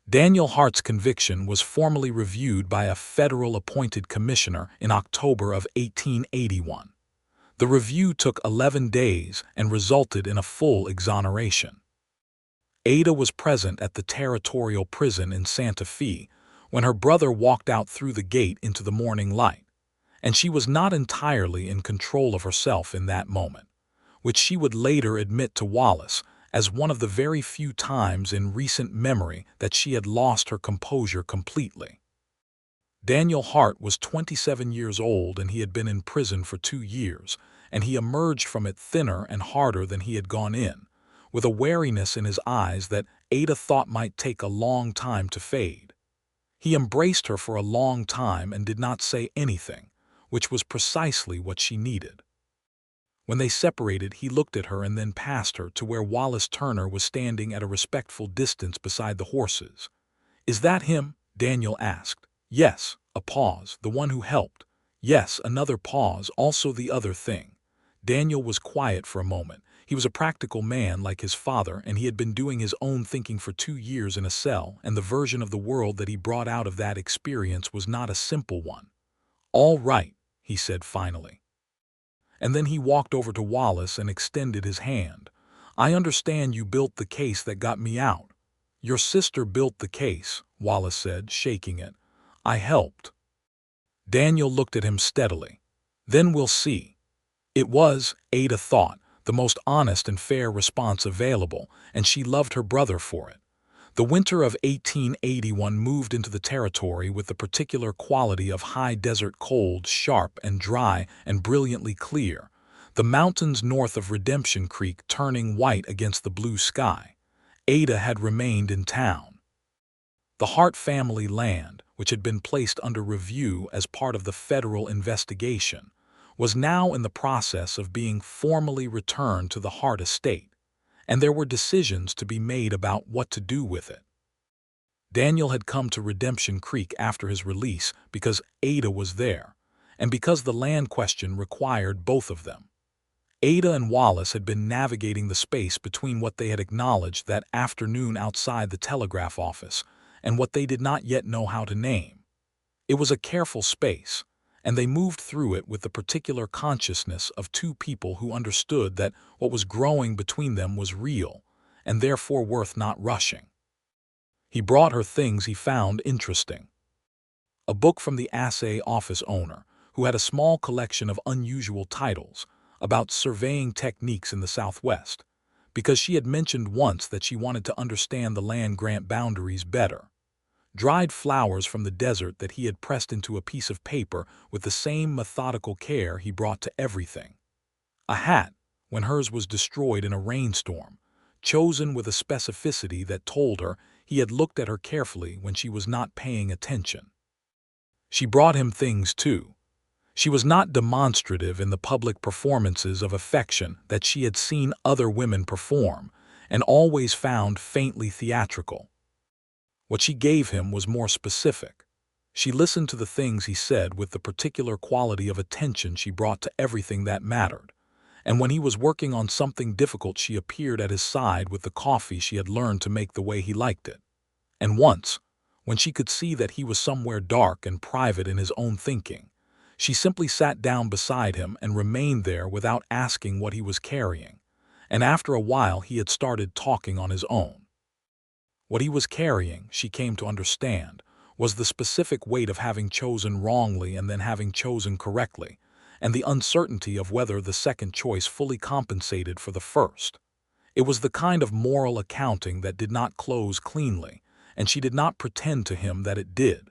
Daniel Hart's conviction was formally reviewed by a federal-appointed commissioner in October of 1881. The review took 11 days and resulted in a full exoneration. Ada was present at the territorial prison in Santa Fe when her brother walked out through the gate into the morning light, and she was not entirely in control of herself in that moment, which she would later admit to Wallace as one of the very few times in recent memory that she had lost her composure completely. Daniel Hart was 27 years old, and he had been in prison for 2 years, and he emerged from it thinner and harder than he had gone in, with a wariness in his eyes that Ada thought might take a long time to fade. He embraced her for a long time and did not say anything, which was precisely what she needed. When they separated, he looked at her and then past her to where Wallace Turner was standing at a respectful distance beside the horses. "Is that him?" Daniel asked. "Yes." A pause. "The one who helped?" "Yes." Another pause. "Also the other thing?" Daniel was quiet for a moment. He was a practical man like his father, and he had been doing his own thinking for 2 years in a cell, and the version of the world that he brought out of that experience was not a simple one. "All right," he said finally. And then he walked over to Wallace and extended his hand. "I understand you built the case that got me out." "Your sister built the case," Wallace said, shaking it. "I helped." Daniel looked at him steadily. "Then we'll see." It was, Ada thought, the most honest and fair response available, and she loved her brother for it. The winter of 1881 moved into the territory with the particular quality of high desert cold, sharp and dry and brilliantly clear, the mountains north of Redemption Creek turning white against the blue sky. Ada had remained in town. The Hart family land, which had been placed under review as part of the federal investigation, was now in the process of being formally returned to the Hart estate, and there were decisions to be made about what to do with it. Daniel had come to Redemption Creek after his release because Ada was there, and because the land question required both of them. Ada and Wallace had been navigating the space between what they had acknowledged that afternoon outside the telegraph office and what they did not yet know how to name. It was a careful space, and they moved through it with the particular consciousness of 2 people who understood that what was growing between them was real, and therefore worth not rushing. He brought her things he found interesting. A book from the assay office owner, who had a small collection of unusual titles about surveying techniques in the Southwest, because she had mentioned once that she wanted to understand the land grant boundaries better. dried flowers from the desert that he had pressed into a piece of paper with the same methodical care he brought to everything. A hat, when hers was destroyed in a rainstorm, chosen with a specificity that told her he had looked at her carefully when she was not paying attention. She brought him things too. She was not demonstrative in the public performances of affection that she had seen other women perform, and always found faintly theatrical. What she gave him was more specific. She listened to the things he said with the particular quality of attention she brought to everything that mattered, and when he was working on something difficult she appeared at his side with the coffee she had learned to make the way he liked it. And once, when she could see that he was somewhere dark and private in his own thinking, she simply sat down beside him and remained there without asking what he was carrying, and after a while he had started talking on his own. What he was carrying, she came to understand, was the specific weight of having chosen wrongly and then having chosen correctly, and the uncertainty of whether the second choice fully compensated for the first. It was the kind of moral accounting that did not close cleanly, and she did not pretend to him that it did.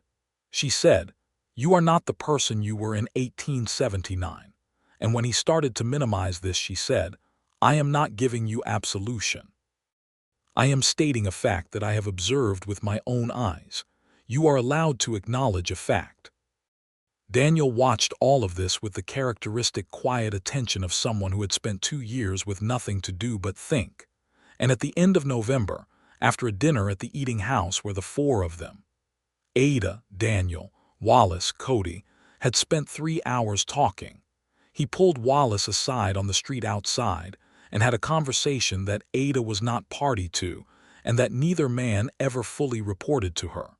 She said, "You are not the person you were in 1879. And when he started to minimize this, she said, "I am not giving you absolution. I am stating a fact that I have observed with my own eyes. You are allowed to acknowledge a fact." Daniel watched all of this with the characteristic quiet attention of someone who had spent 2 years with nothing to do but think. And at the end of November, after a dinner at the eating house where the four of them, Ada, Daniel, Wallace, Cody, had spent 3 hours talking, he pulled Wallace aside on the street outside and had a conversation that Ada was not party to and that neither man ever fully reported to her.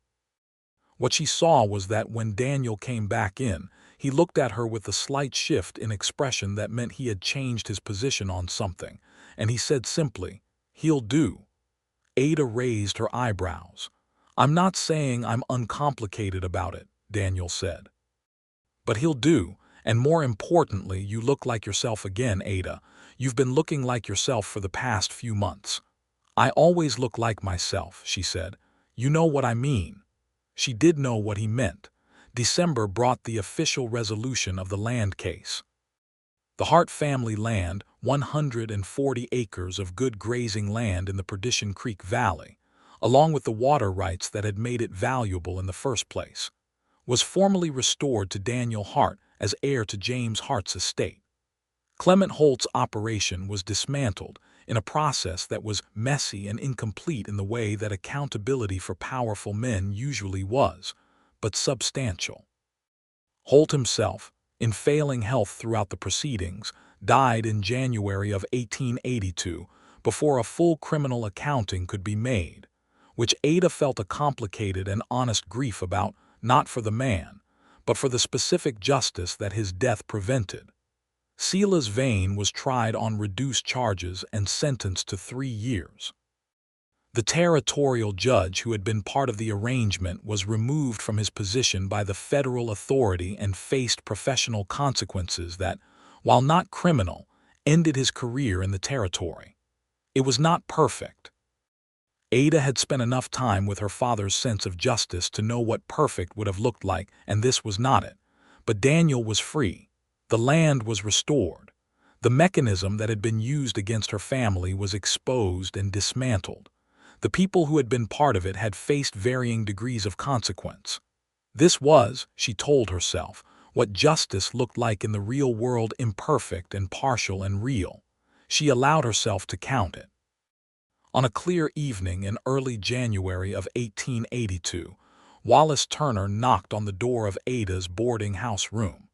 What she saw was that when Daniel came back in, he looked at her with a slight shift in expression that meant he had changed his position on something, and he said simply, "He'll do." Ada raised her eyebrows. "I'm not saying I'm uncomplicated about it," Daniel said. "But he'll do, and more importantly, you look like yourself again, Ada. You've been looking like yourself for the past few months." "I always look like myself," she said. "You know what I mean." She did know what he meant. December brought the official resolution of the land case. The Hart family land, 140 acres of good grazing land in the Perdition Creek Valley, along with the water rights that had made it valuable in the first place, was formally restored to Daniel Hart as heir to James Hart's estate. Clement Holt's operation was dismantled in a process that was messy and incomplete in the way that accountability for powerful men usually was, but substantial. Holt himself, in failing health throughout the proceedings, died in January of 1882 before a full criminal accounting could be made, which Ada felt a complicated and honest grief about, not for the man, but for the specific justice that his death prevented. Silas Vane was tried on reduced charges and sentenced to 3 years. The territorial judge who had been part of the arrangement was removed from his position by the federal authority and faced professional consequences that, while not criminal, ended his career in the territory. It was not perfect. Ada had spent enough time with her father's sense of justice to know what perfect would have looked like, and this was not it. But Daniel was free. The land was restored. The mechanism that had been used against her family was exposed and dismantled. The people who had been part of it had faced varying degrees of consequence. This was, she told herself, what justice looked like in the real world, imperfect and partial and real. She allowed herself to count it. On a clear evening in early January of 1882, Wallace Turner knocked on the door of Ada's boarding house room.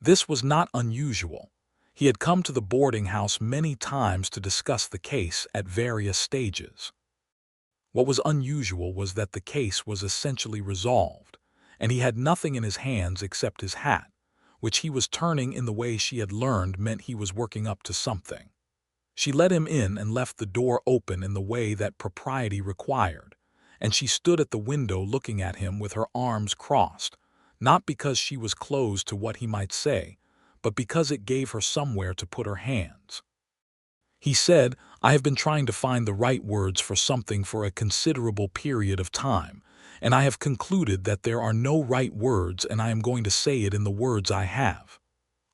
This was not unusual. He had come to the boarding house many times to discuss the case at various stages. What was unusual was that the case was essentially resolved, and he had nothing in his hands except his hat, which he was turning in the way she had learned meant he was working up to something. She let him in and left the door open in the way that propriety required, and she stood at the window looking at him with her arms crossed, not because she was closed to what he might say, but because it gave her somewhere to put her hands. He said, "I have been trying to find the right words for something for a considerable period of time, and I have concluded that there are no right words, and I am going to say it in the words I have."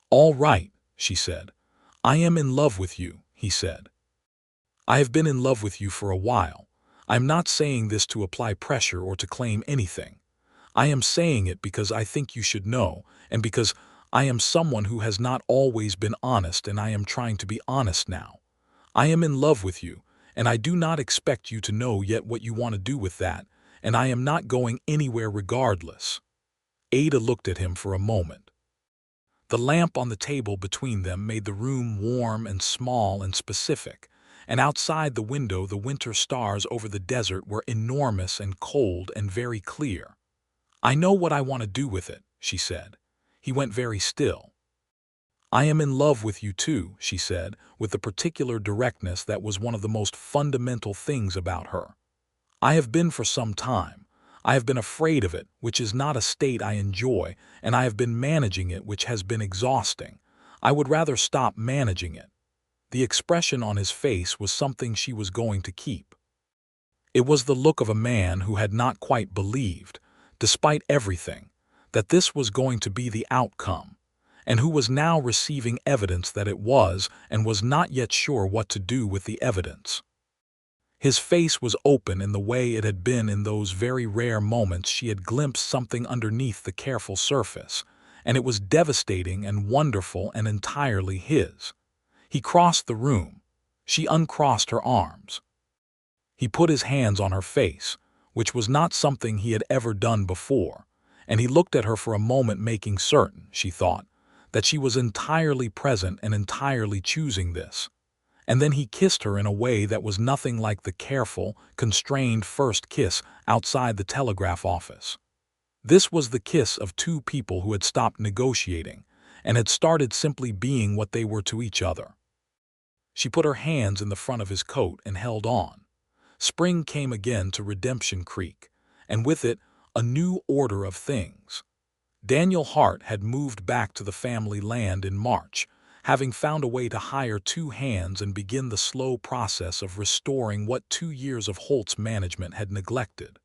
"All right," she said. "I am in love with you," he said. "I have been in love with you for a while. I am not saying this to apply pressure or to claim anything. I am saying it because I think you should know, and because I am someone who has not always been honest, and I am trying to be honest now. I am in love with you, and I do not expect you to know yet what you want to do with that, and I am not going anywhere regardless." Ada looked at him for a moment. The lamp on the table between them made the room warm and small and specific, and outside the window the winter stars over the desert were enormous and cold and very clear. "I know what I want to do with it," she said. He went very still. "I am in love with you too," she said, with the particular directness that was one of the most fundamental things about her. "I have been for some time. I have been afraid of it, which is not a state I enjoy, and I have been managing it, which has been exhausting. I would rather stop managing it." The expression on his face was something she was going to keep. It was the look of a man who had not quite believed, despite everything, that this was going to be the outcome, and who was now receiving evidence that it was, and was not yet sure what to do with the evidence. His face was open in the way it had been in those very rare moments she had glimpsed something underneath the careful surface, and it was devastating and wonderful and entirely his. He crossed the room. She uncrossed her arms. He put his hands on her face, which was not something he had ever done before, and he looked at her for a moment, making certain, she thought, that she was entirely present and entirely choosing this. And then he kissed her in a way that was nothing like the careful, constrained first kiss outside the telegraph office. This was the kiss of two people who had stopped negotiating and had started simply being what they were to each other. She put her hands in the front of his coat and held on. Spring came again to Redemption Creek, and with it a new order of things. Daniel Hart had moved back to the family land in March, having found a way to hire two hands and begin the slow process of restoring what 2 years of Holt's management had neglected.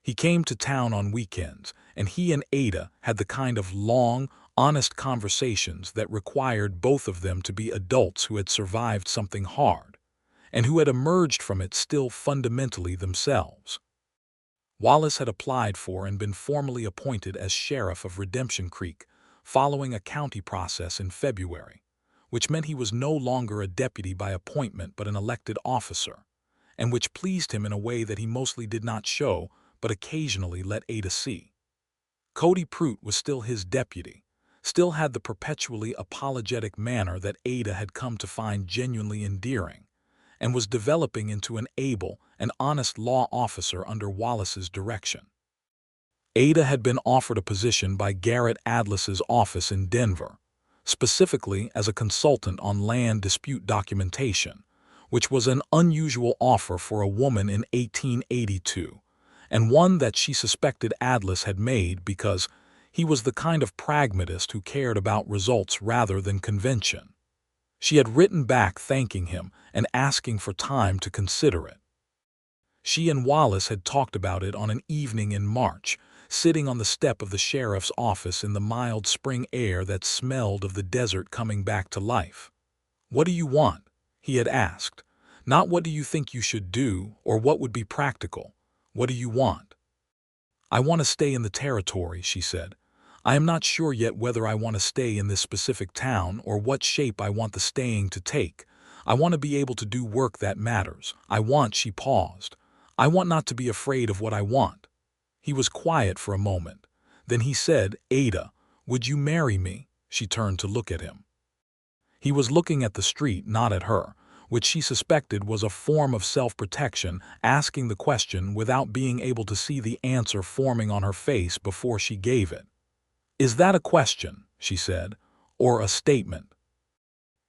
He came to town on weekends, and he and Ada had the kind of long, honest conversations that required both of them to be adults who had survived something hard, and who had emerged from it still fundamentally themselves. Wallace had applied for and been formally appointed as sheriff of Redemption Creek, following a county process in February, which meant he was no longer a deputy by appointment but an elected officer, and which pleased him in a way that he mostly did not show but occasionally let Ada see. Cody Pruitt was still his deputy, still had the perpetually apologetic manner that Ada had come to find genuinely endearing, and was developing into an able and honest law officer under Wallace's direction. Ada had been offered a position by Garrett Adlis's office in Denver, specifically as a consultant on land dispute documentation, which was an unusual offer for a woman in 1882, and one that she suspected Adlis had made because he was the kind of pragmatist who cared about results rather than convention. She had written back thanking him and asking for time to consider it. She and Wallace had talked about it on an evening in March, sitting on the step of the sheriff's office in the mild spring air that smelled of the desert coming back to life. "What do you want?" he had asked. "Not what do you think you should do or what would be practical. What do you want?" "I want to stay in the territory," she said. "I am not sure yet whether I want to stay in this specific town or what shape I want the staying to take. I want to be able to do work that matters. She paused. "I want not to be afraid of what I want." He was quiet for a moment. Then he said, "Ada, would you marry me?" She turned to look at him. He was looking at the street, not at her, which she suspected was a form of self-protection, asking the question without being able to see the answer forming on her face before she gave it. "Is that a question?" she said, "or a statement?"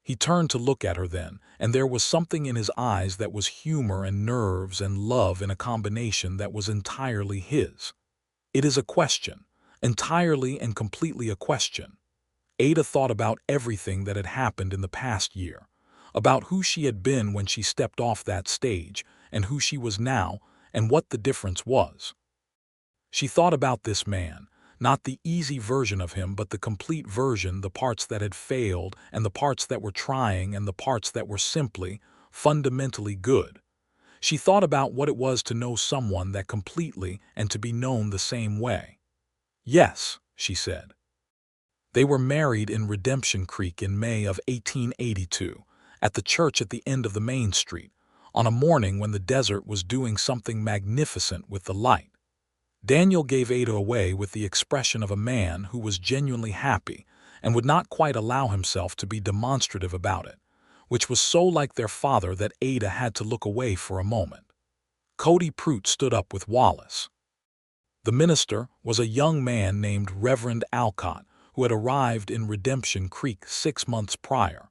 He turned to look at her then, and there was something in his eyes that was humor and nerves and love in a combination that was entirely his. "It is a question, entirely and completely a question." Ada thought about everything that had happened in the past year, about who she had been when she stepped off that stage, and who she was now, and what the difference was. She thought about this man, not the easy version of him, but the complete version, the parts that had failed, and the parts that were trying, and the parts that were simply, fundamentally good. She thought about what it was to know someone that completely and to be known the same way. Yes, she said. They were married in Redemption Creek in May of 1882, at the church at the end of the main street, on a morning when the desert was doing something magnificent with the light. Daniel gave Ada away with the expression of a man who was genuinely happy and would not quite allow himself to be demonstrative about it, which was so like their father that Ada had to look away for a moment. Cody Prout stood up with Wallace. The minister was a young man named Reverend Alcott, who had arrived in Redemption Creek 6 months prior,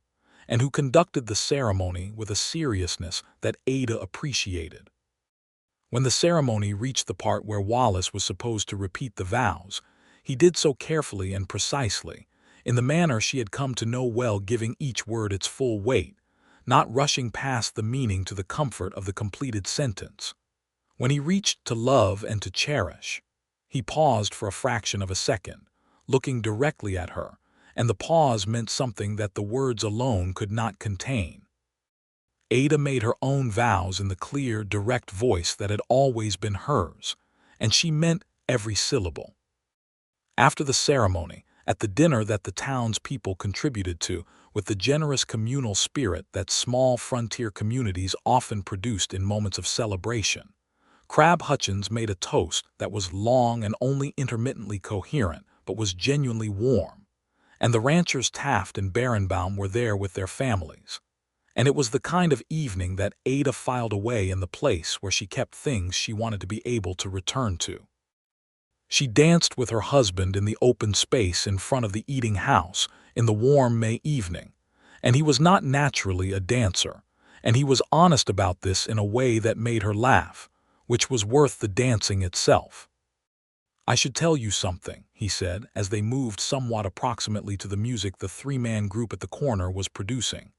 and who conducted the ceremony with a seriousness that Ada appreciated. When the ceremony reached the part where Wallace was supposed to repeat the vows, he did so carefully and precisely, in the manner she had come to know well, giving each word its full weight, not rushing past the meaning to the comfort of the completed sentence. When he reached to love and to cherish, he paused for a fraction of a second, looking directly at her, and the pause meant something that the words alone could not contain. Ada made her own vows in the clear, direct voice that had always been hers, and she meant every syllable. After the ceremony, at the dinner that the townspeople contributed to, with the generous communal spirit that small frontier communities often produced in moments of celebration, Crab Hutchins made a toast that was long and only intermittently coherent, but was genuinely warm, and the ranchers Taft and Barenbaum were there with their families. And it was the kind of evening that Ada filed away in the place where she kept things she wanted to be able to return to. She danced with her husband in the open space in front of the eating house in the warm May evening, and he was not naturally a dancer, and he was honest about this in a way that made her laugh, which was worth the dancing itself. "I should tell you something," he said, as they moved somewhat approximately to the music the three-man group at the corner was producing.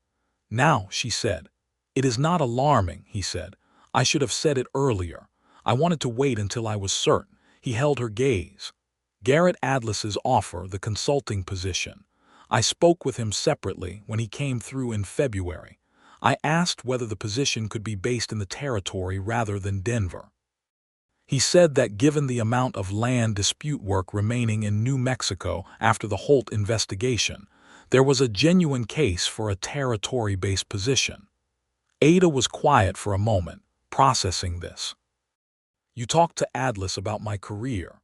"Now," she said. "It is not alarming," he said. "I should have said it earlier. I wanted to wait until I was certain." He held her gaze. "Garrett Adlis's offer, the consulting position. I spoke with him separately when he came through in February. I asked whether the position could be based in the territory rather than Denver. He said that given the amount of land dispute work remaining in New Mexico after the Holt investigation, there was a genuine case for a territory-based position." Ada was quiet for a moment, processing this. "You talked to Adlis about my career.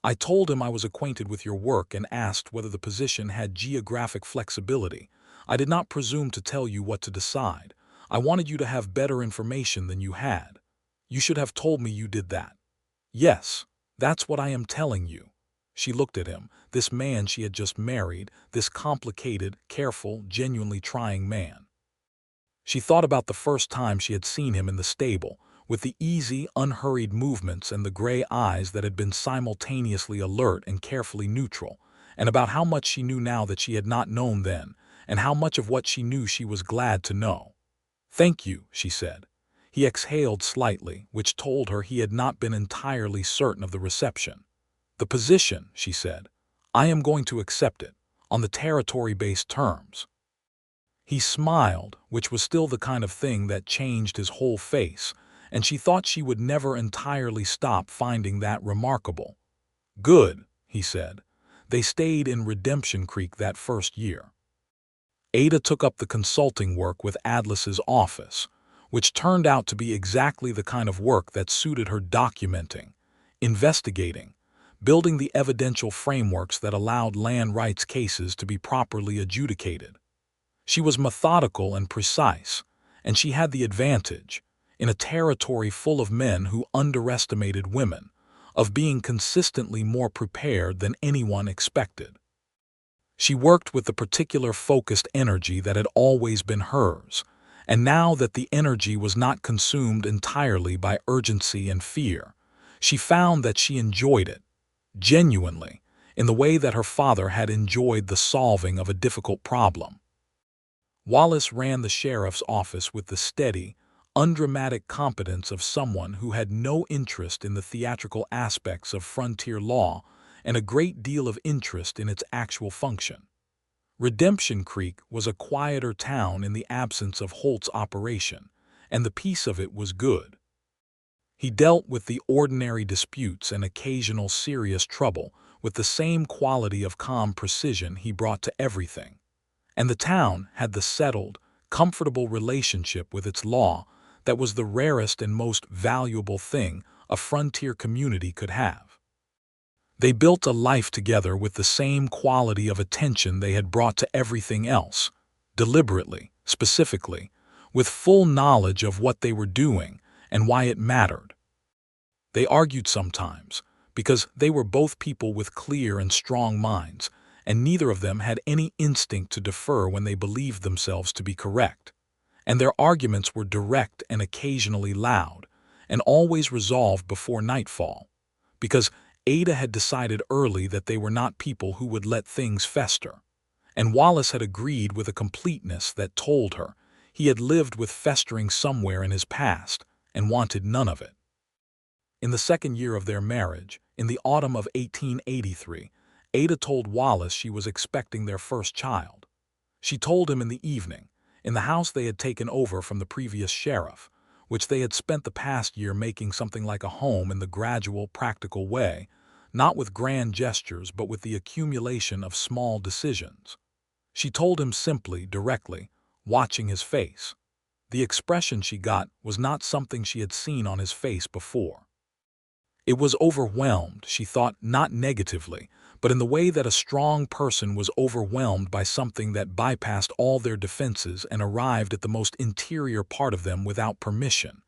I told him I was acquainted with your work and asked whether the position had geographic flexibility. I did not presume to tell you what to decide. I wanted you to have better information than you had. You should have told me you did that." "Yes, that's what I am telling you." She looked at him, this man she had just married, this complicated, careful, genuinely trying man. She thought about the first time she had seen him in the stable, with the easy, unhurried movements and the gray eyes that had been simultaneously alert and carefully neutral, and about how much she knew now that she had not known then, and how much of what she knew she was glad to know. "Thank you," she said. He exhaled slightly, which told her he had not been entirely certain of the reception. "The position," she said. "I am going to accept it, on the territory-based terms." He smiled, which was still the kind of thing that changed his whole face, and she thought she would never entirely stop finding that remarkable. "Good," he said. They stayed in Redemption Creek that first year. Ada took up the consulting work with Adlis's office, which turned out to be exactly the kind of work that suited her: documenting, investigating, building the evidential frameworks that allowed land rights cases to be properly adjudicated. She was methodical and precise, and she had the advantage, in a territory full of men who underestimated women, of being consistently more prepared than anyone expected. She worked with the particular focused energy that had always been hers, and now that the energy was not consumed entirely by urgency and fear, she found that she enjoyed it, genuinely, in the way that her father had enjoyed the solving of a difficult problem. Wallace ran the sheriff's office with the steady, undramatic competence of someone who had no interest in the theatrical aspects of frontier law and a great deal of interest in its actual function. Redemption Creek was a quieter town in the absence of Holt's operation, and the peace of it was good. He dealt with the ordinary disputes and occasional serious trouble with the same quality of calm precision he brought to everything, and the town had the settled, comfortable relationship with its law that was the rarest and most valuable thing a frontier community could have. They built a life together with the same quality of attention they had brought to everything else, deliberately, specifically, with full knowledge of what they were doing and why it mattered. They argued sometimes, because they were both people with clear and strong minds, and neither of them had any instinct to defer when they believed themselves to be correct. And their arguments were direct and occasionally loud, and always resolved before nightfall, because Ada had decided early that they were not people who would let things fester, and Wallace had agreed with a completeness that told her he had lived with festering somewhere in his past and wanted none of it. In the second year of their marriage, in the autumn of 1883, Ada told Wallace she was expecting their first child. She told him in the evening, in the house they had taken over from the previous sheriff, which they had spent the past year making something like a home in the gradual, practical way, not with grand gestures but with the accumulation of small decisions. She told him simply, directly, watching his face. The expression she got was not something she had seen on his face before. It was overwhelmed, she thought, not negatively, but in the way that a strong person was overwhelmed by something that bypassed all their defenses and arrived at the most interior part of them without permission.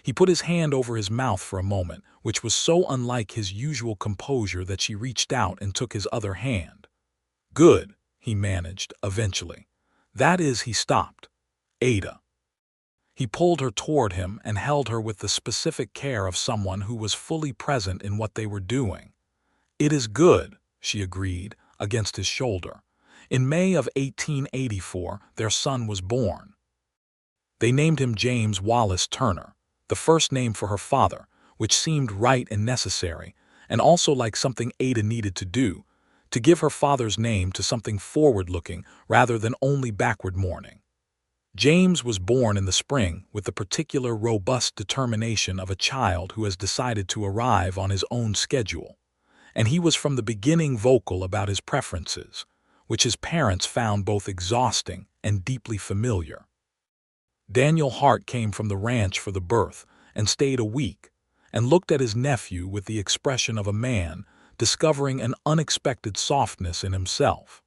He put his hand over his mouth for a moment, which was so unlike his usual composure that she reached out and took his other hand. "Good," he managed, eventually. "That is," he stopped. "Ada." He pulled her toward him and held her with the specific care of someone who was fully present in what they were doing. "It is good," she agreed, against his shoulder. In May of 1884, their son was born. They named him James Wallace Turner, the first name for her father, which seemed right and necessary, and also like something Ada needed to do, to give her father's name to something forward-looking rather than only backward-mourning. James was born in the spring with the particular robust determination of a child who has decided to arrive on his own schedule, and he was from the beginning vocal about his preferences, which his parents found both exhausting and deeply familiar. Daniel Hart came from the ranch for the birth and stayed a week, and looked at his nephew with the expression of a man discovering an unexpected softness in himself.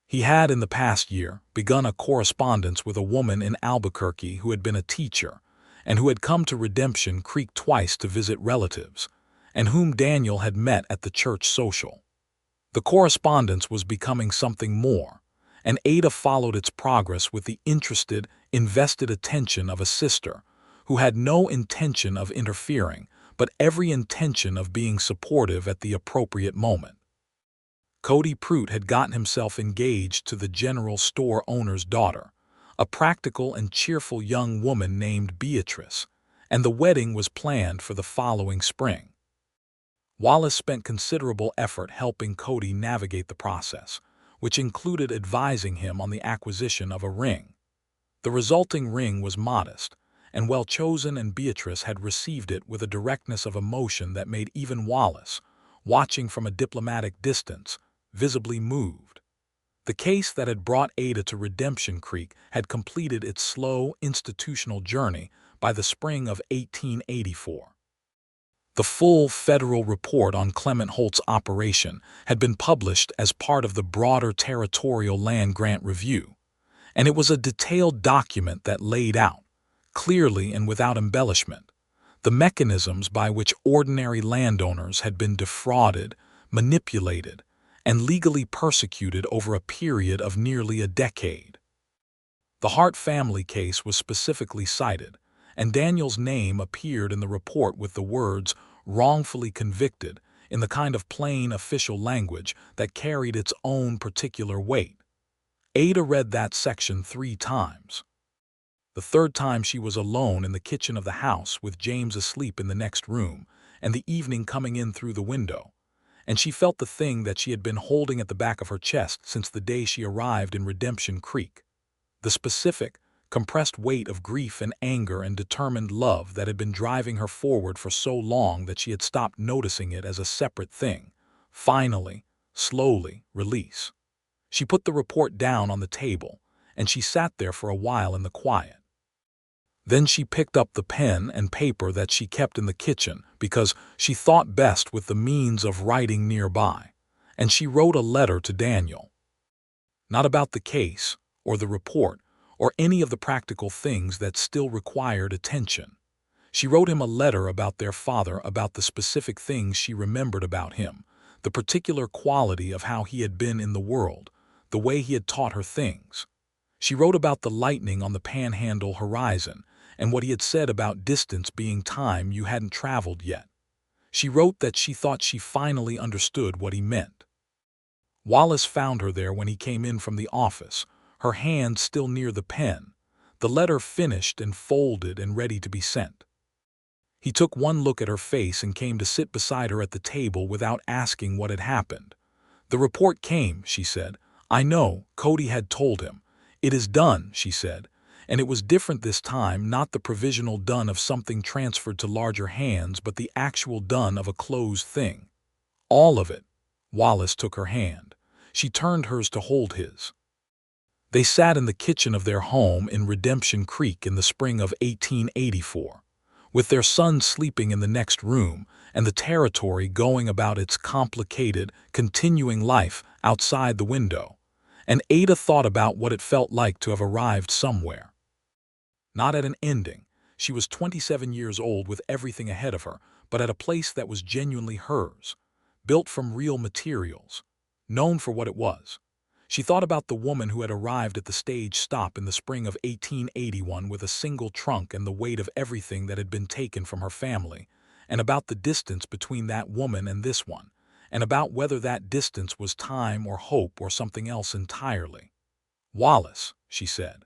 He had, in the past year, begun a correspondence with a woman in Albuquerque who had been a teacher, and who had come to Redemption Creek twice to visit relatives, and whom Daniel had met at the church social. The correspondence was becoming something more, and Ada followed its progress with the interested, invested attention of a sister who had no intention of interfering, but every intention of being supportive at the appropriate moment. Cody Pruitt had gotten himself engaged to the general store owner's daughter, a practical and cheerful young woman named Beatrice, and the wedding was planned for the following spring. Wallace spent considerable effort helping Cody navigate the process, which included advising him on the acquisition of a ring. The resulting ring was modest and well chosen, and Beatrice had received it with a directness of emotion that made even Wallace, watching from a diplomatic distance, visibly moved. The case that had brought Ada to Redemption Creek had completed its slow institutional journey by the spring of 1884. The full federal report on Clement Holt's operation had been published as part of the broader Territorial Land Grant Review, and it was a detailed document that laid out, clearly and without embellishment, the mechanisms by which ordinary landowners had been defrauded, manipulated, and legally persecuted over a period of nearly a decade. The Hart family case was specifically cited, and Daniel's name appeared in the report with the words "wrongfully convicted" in the kind of plain official language that carried its own particular weight. Ada read that section 3 times. The third time she was alone in the kitchen of the house with James asleep in the next room and the evening coming in through the window. And she felt the thing that she had been holding at the back of her chest since the day she arrived in Redemption Creek. The specific, compressed weight of grief and anger and determined love that had been driving her forward for so long that she had stopped noticing it as a separate thing. Finally, slowly, release. She put the report down on the table, and she sat there for a while in the quiet. Then she picked up the pen and paper that she kept in the kitchen because she thought best with the means of writing nearby, and she wrote a letter to Daniel. Not about the case, or the report, or any of the practical things that still required attention. She wrote him a letter about their father, about the specific things she remembered about him, the particular quality of how he had been in the world, the way he had taught her things. She wrote about the lightning on the Panhandle horizon and what he had said about distance being time you hadn't traveled yet. She wrote that she thought she finally understood what he meant. Wallace found her there when he came in from the office, her hand still near the pen, the letter finished and folded and ready to be sent. He took one look at her face and came to sit beside her at the table without asking what had happened. "The report came," she said. "I know," Cody had told him. "It is done," she said. And it was different this time, not the provisional done of something transferred to larger hands, but the actual done of a closed thing. All of it. Wallace took her hand. She turned hers to hold his. They sat in the kitchen of their home in Redemption Creek in the spring of 1884, with their son sleeping in the next room and the territory going about its complicated, continuing life outside the window. And Ada thought about what it felt like to have arrived somewhere. Not at an ending. She was 27 years old with everything ahead of her, but at a place that was genuinely hers, built from real materials, known for what it was. She thought about the woman who had arrived at the stage stop in the spring of 1881 with a single trunk and the weight of everything that had been taken from her family, and about the distance between that woman and this one, and about whether that distance was time or hope or something else entirely. "Wallace," she said,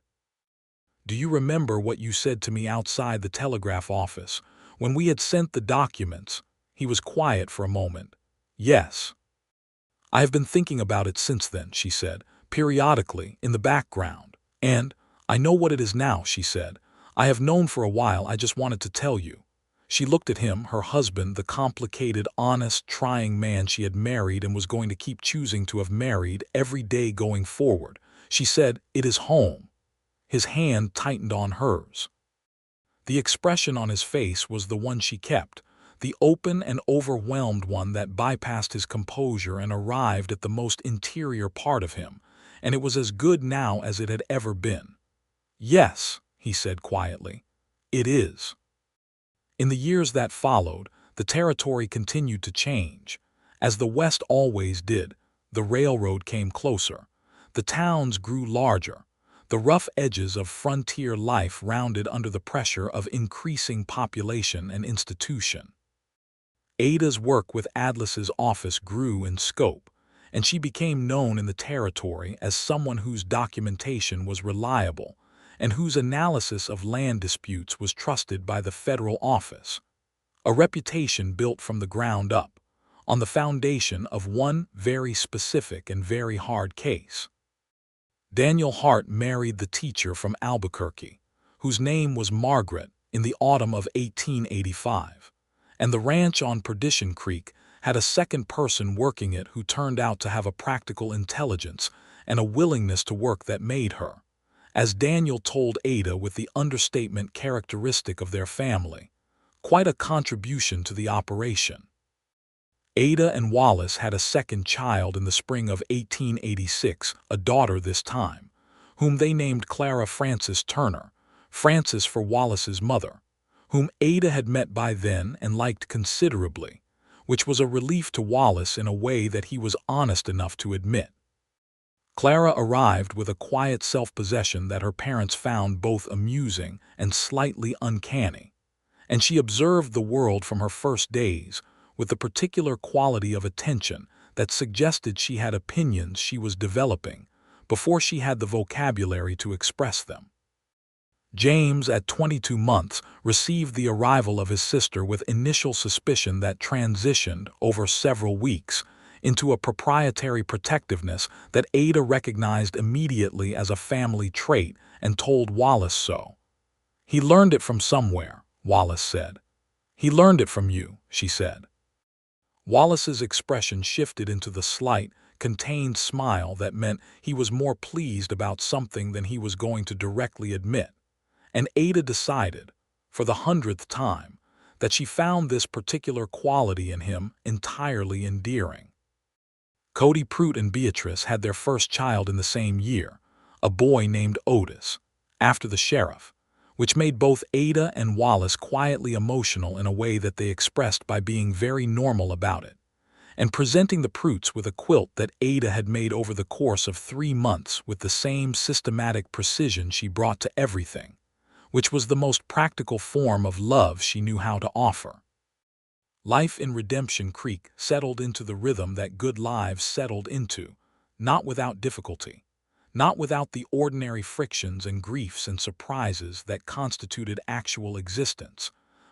"do you remember what you said to me outside the telegraph office when we had sent the documents?" He was quiet for a moment. "Yes." "I have been thinking about it since then," she said, periodically, in the background. "And I know what it is now," she said. "I have known for a while. I just wanted to tell you." She looked at him, her husband, the complicated, honest, trying man she had married and was going to keep choosing to have married every day going forward. She said, "It is home." His hand tightened on hers. The expression on his face was the one she kept, the open and overwhelmed one that bypassed his composure and arrived at the most interior part of him, and it was as good now as it had ever been. "Yes," he said quietly, "it is." In the years that followed, the territory continued to change. As the West always did, the railroad came closer. The towns grew larger. The rough edges of frontier life rounded under the pressure of increasing population and institution. Ada's work with Atlas's office grew in scope, and she became known in the territory as someone whose documentation was reliable and whose analysis of land disputes was trusted by the federal office. A reputation built from the ground up, on the foundation of one very specific and very hard case. Daniel Hart married the teacher from Albuquerque, whose name was Margaret, in the autumn of 1885, and the ranch on Perdition Creek had a second person working it who turned out to have a practical intelligence and a willingness to work that made her, as Daniel told Ada with the understatement characteristic of their family, quite a contribution to the operation. Ada and Wallace had a second child in the spring of 1886, a daughter this time, whom they named Clara Frances Turner, Frances for Wallace's mother, whom Ada had met by then and liked considerably, which was a relief to Wallace in a way that he was honest enough to admit. Clara arrived with a quiet self-possession that her parents found both amusing and slightly uncanny, and she observed the world from her first days with the particular quality of attention that suggested she had opinions she was developing before she had the vocabulary to express them. James, at 22 months, received the arrival of his sister with initial suspicion that transitioned over several weeks into a proprietary protectiveness that Ada recognized immediately as a family trait and told Wallace so. "He learned it from somewhere," Wallace said. "He learned it from you," she said. Wallace's expression shifted into the slight, contained smile that meant he was more pleased about something than he was going to directly admit. And Ada decided, for the 100th time, that she found this particular quality in him entirely endearing. Cody Prout and Beatrice had their first child in the same year, a boy named Otis, after the sheriff, which made both Ada and Wallace quietly emotional in a way that they expressed by being very normal about it, and presenting the Prouts with a quilt that Ada had made over the course of 3 months with the same systematic precision she brought to everything, which was the most practical form of love she knew how to offer. Life in Redemption Creek settled into the rhythm that good lives settled into, not without difficulty, not without the ordinary frictions and griefs and surprises that constituted actual existence,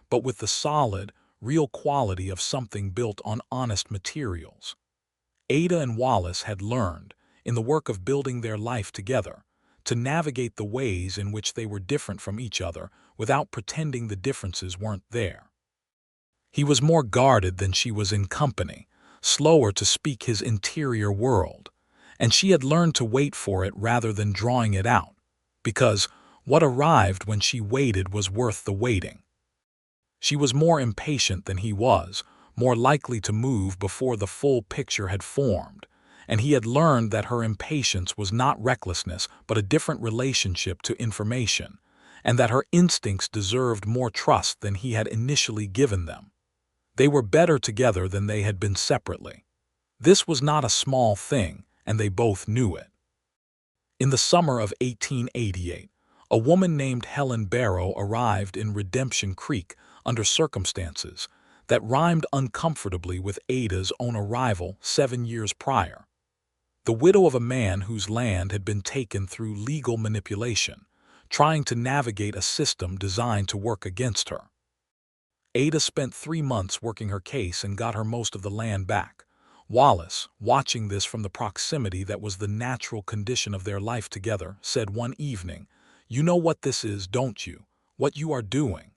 but with the solid, real quality of something built on honest materials. Ada and Wallace had learned, in the work of building their life together, to navigate the ways in which they were different from each other without pretending the differences weren't there. He was more guarded than she was in company, slower to speak his interior world, and she had learned to wait for it rather than drawing it out, because what arrived when she waited was worth the waiting. She was more impatient than he was, more likely to move before the full picture had formed, and he had learned that her impatience was not recklessness but a different relationship to information, and that her instincts deserved more trust than he had initially given them. They were better together than they had been separately. This was not a small thing, and they both knew it. In the summer of 1888, a woman named Helen Barrow arrived in Redemption Creek under circumstances that rhymed uncomfortably with Ada's own arrival 7 years prior. The widow of a man whose land had been taken through legal manipulation, trying to navigate a system designed to work against her. Ada spent 3 months working her case and got her most of the land back. Wallace, watching this from the proximity that was the natural condition of their life together, said one evening, "You know what this is, don't you? What you are doing?"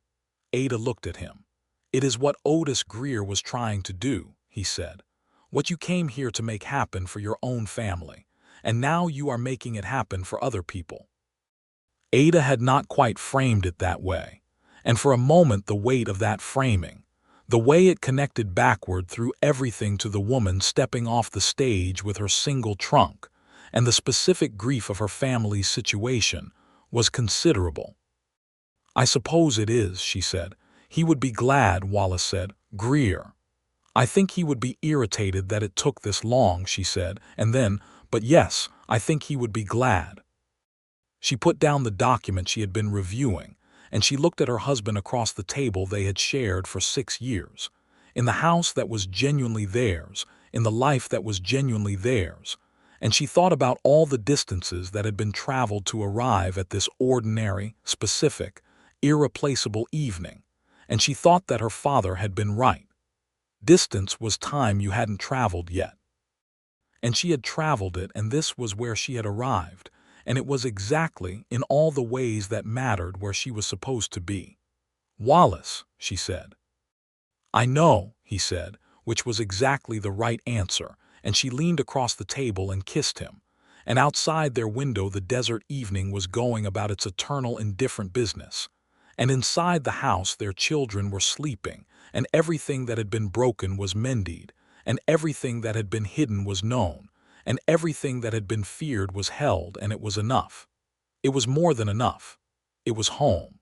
Ada looked at him. "It is what Otis Greer was trying to do," he said. "What you came here to make happen for your own family, and now you are making it happen for other people." Ada had not quite framed it that way, and for a moment the weight of that framing, the way it connected backward through everything to the woman stepping off the stage with her single trunk, and the specific grief of her family's situation, was considerable. "I suppose it is," she said. "He would be glad," Wallace said. "Greer. I think he would be irritated that it took this long," she said, and then, "But yes, I think he would be glad." She put down the document she had been reviewing, and she looked at her husband across the table they had shared for 6 years, in the house that was genuinely theirs, in the life that was genuinely theirs, and she thought about all the distances that had been traveled to arrive at this ordinary, specific, irreplaceable evening, and she thought that her father had been right. Distance was time you hadn't traveled yet. And she had traveled it, and this was where she had arrived, and it was exactly, in all the ways that mattered, where she was supposed to be. "Wallace," she said. "I know," he said, which was exactly the right answer, and she leaned across the table and kissed him, and outside their window the desert evening was going about its eternal indifferent business, and inside the house their children were sleeping, and everything that had been broken was mended, and everything that had been hidden was known, and everything that had been feared was held, and it was enough. It was more than enough. It was home.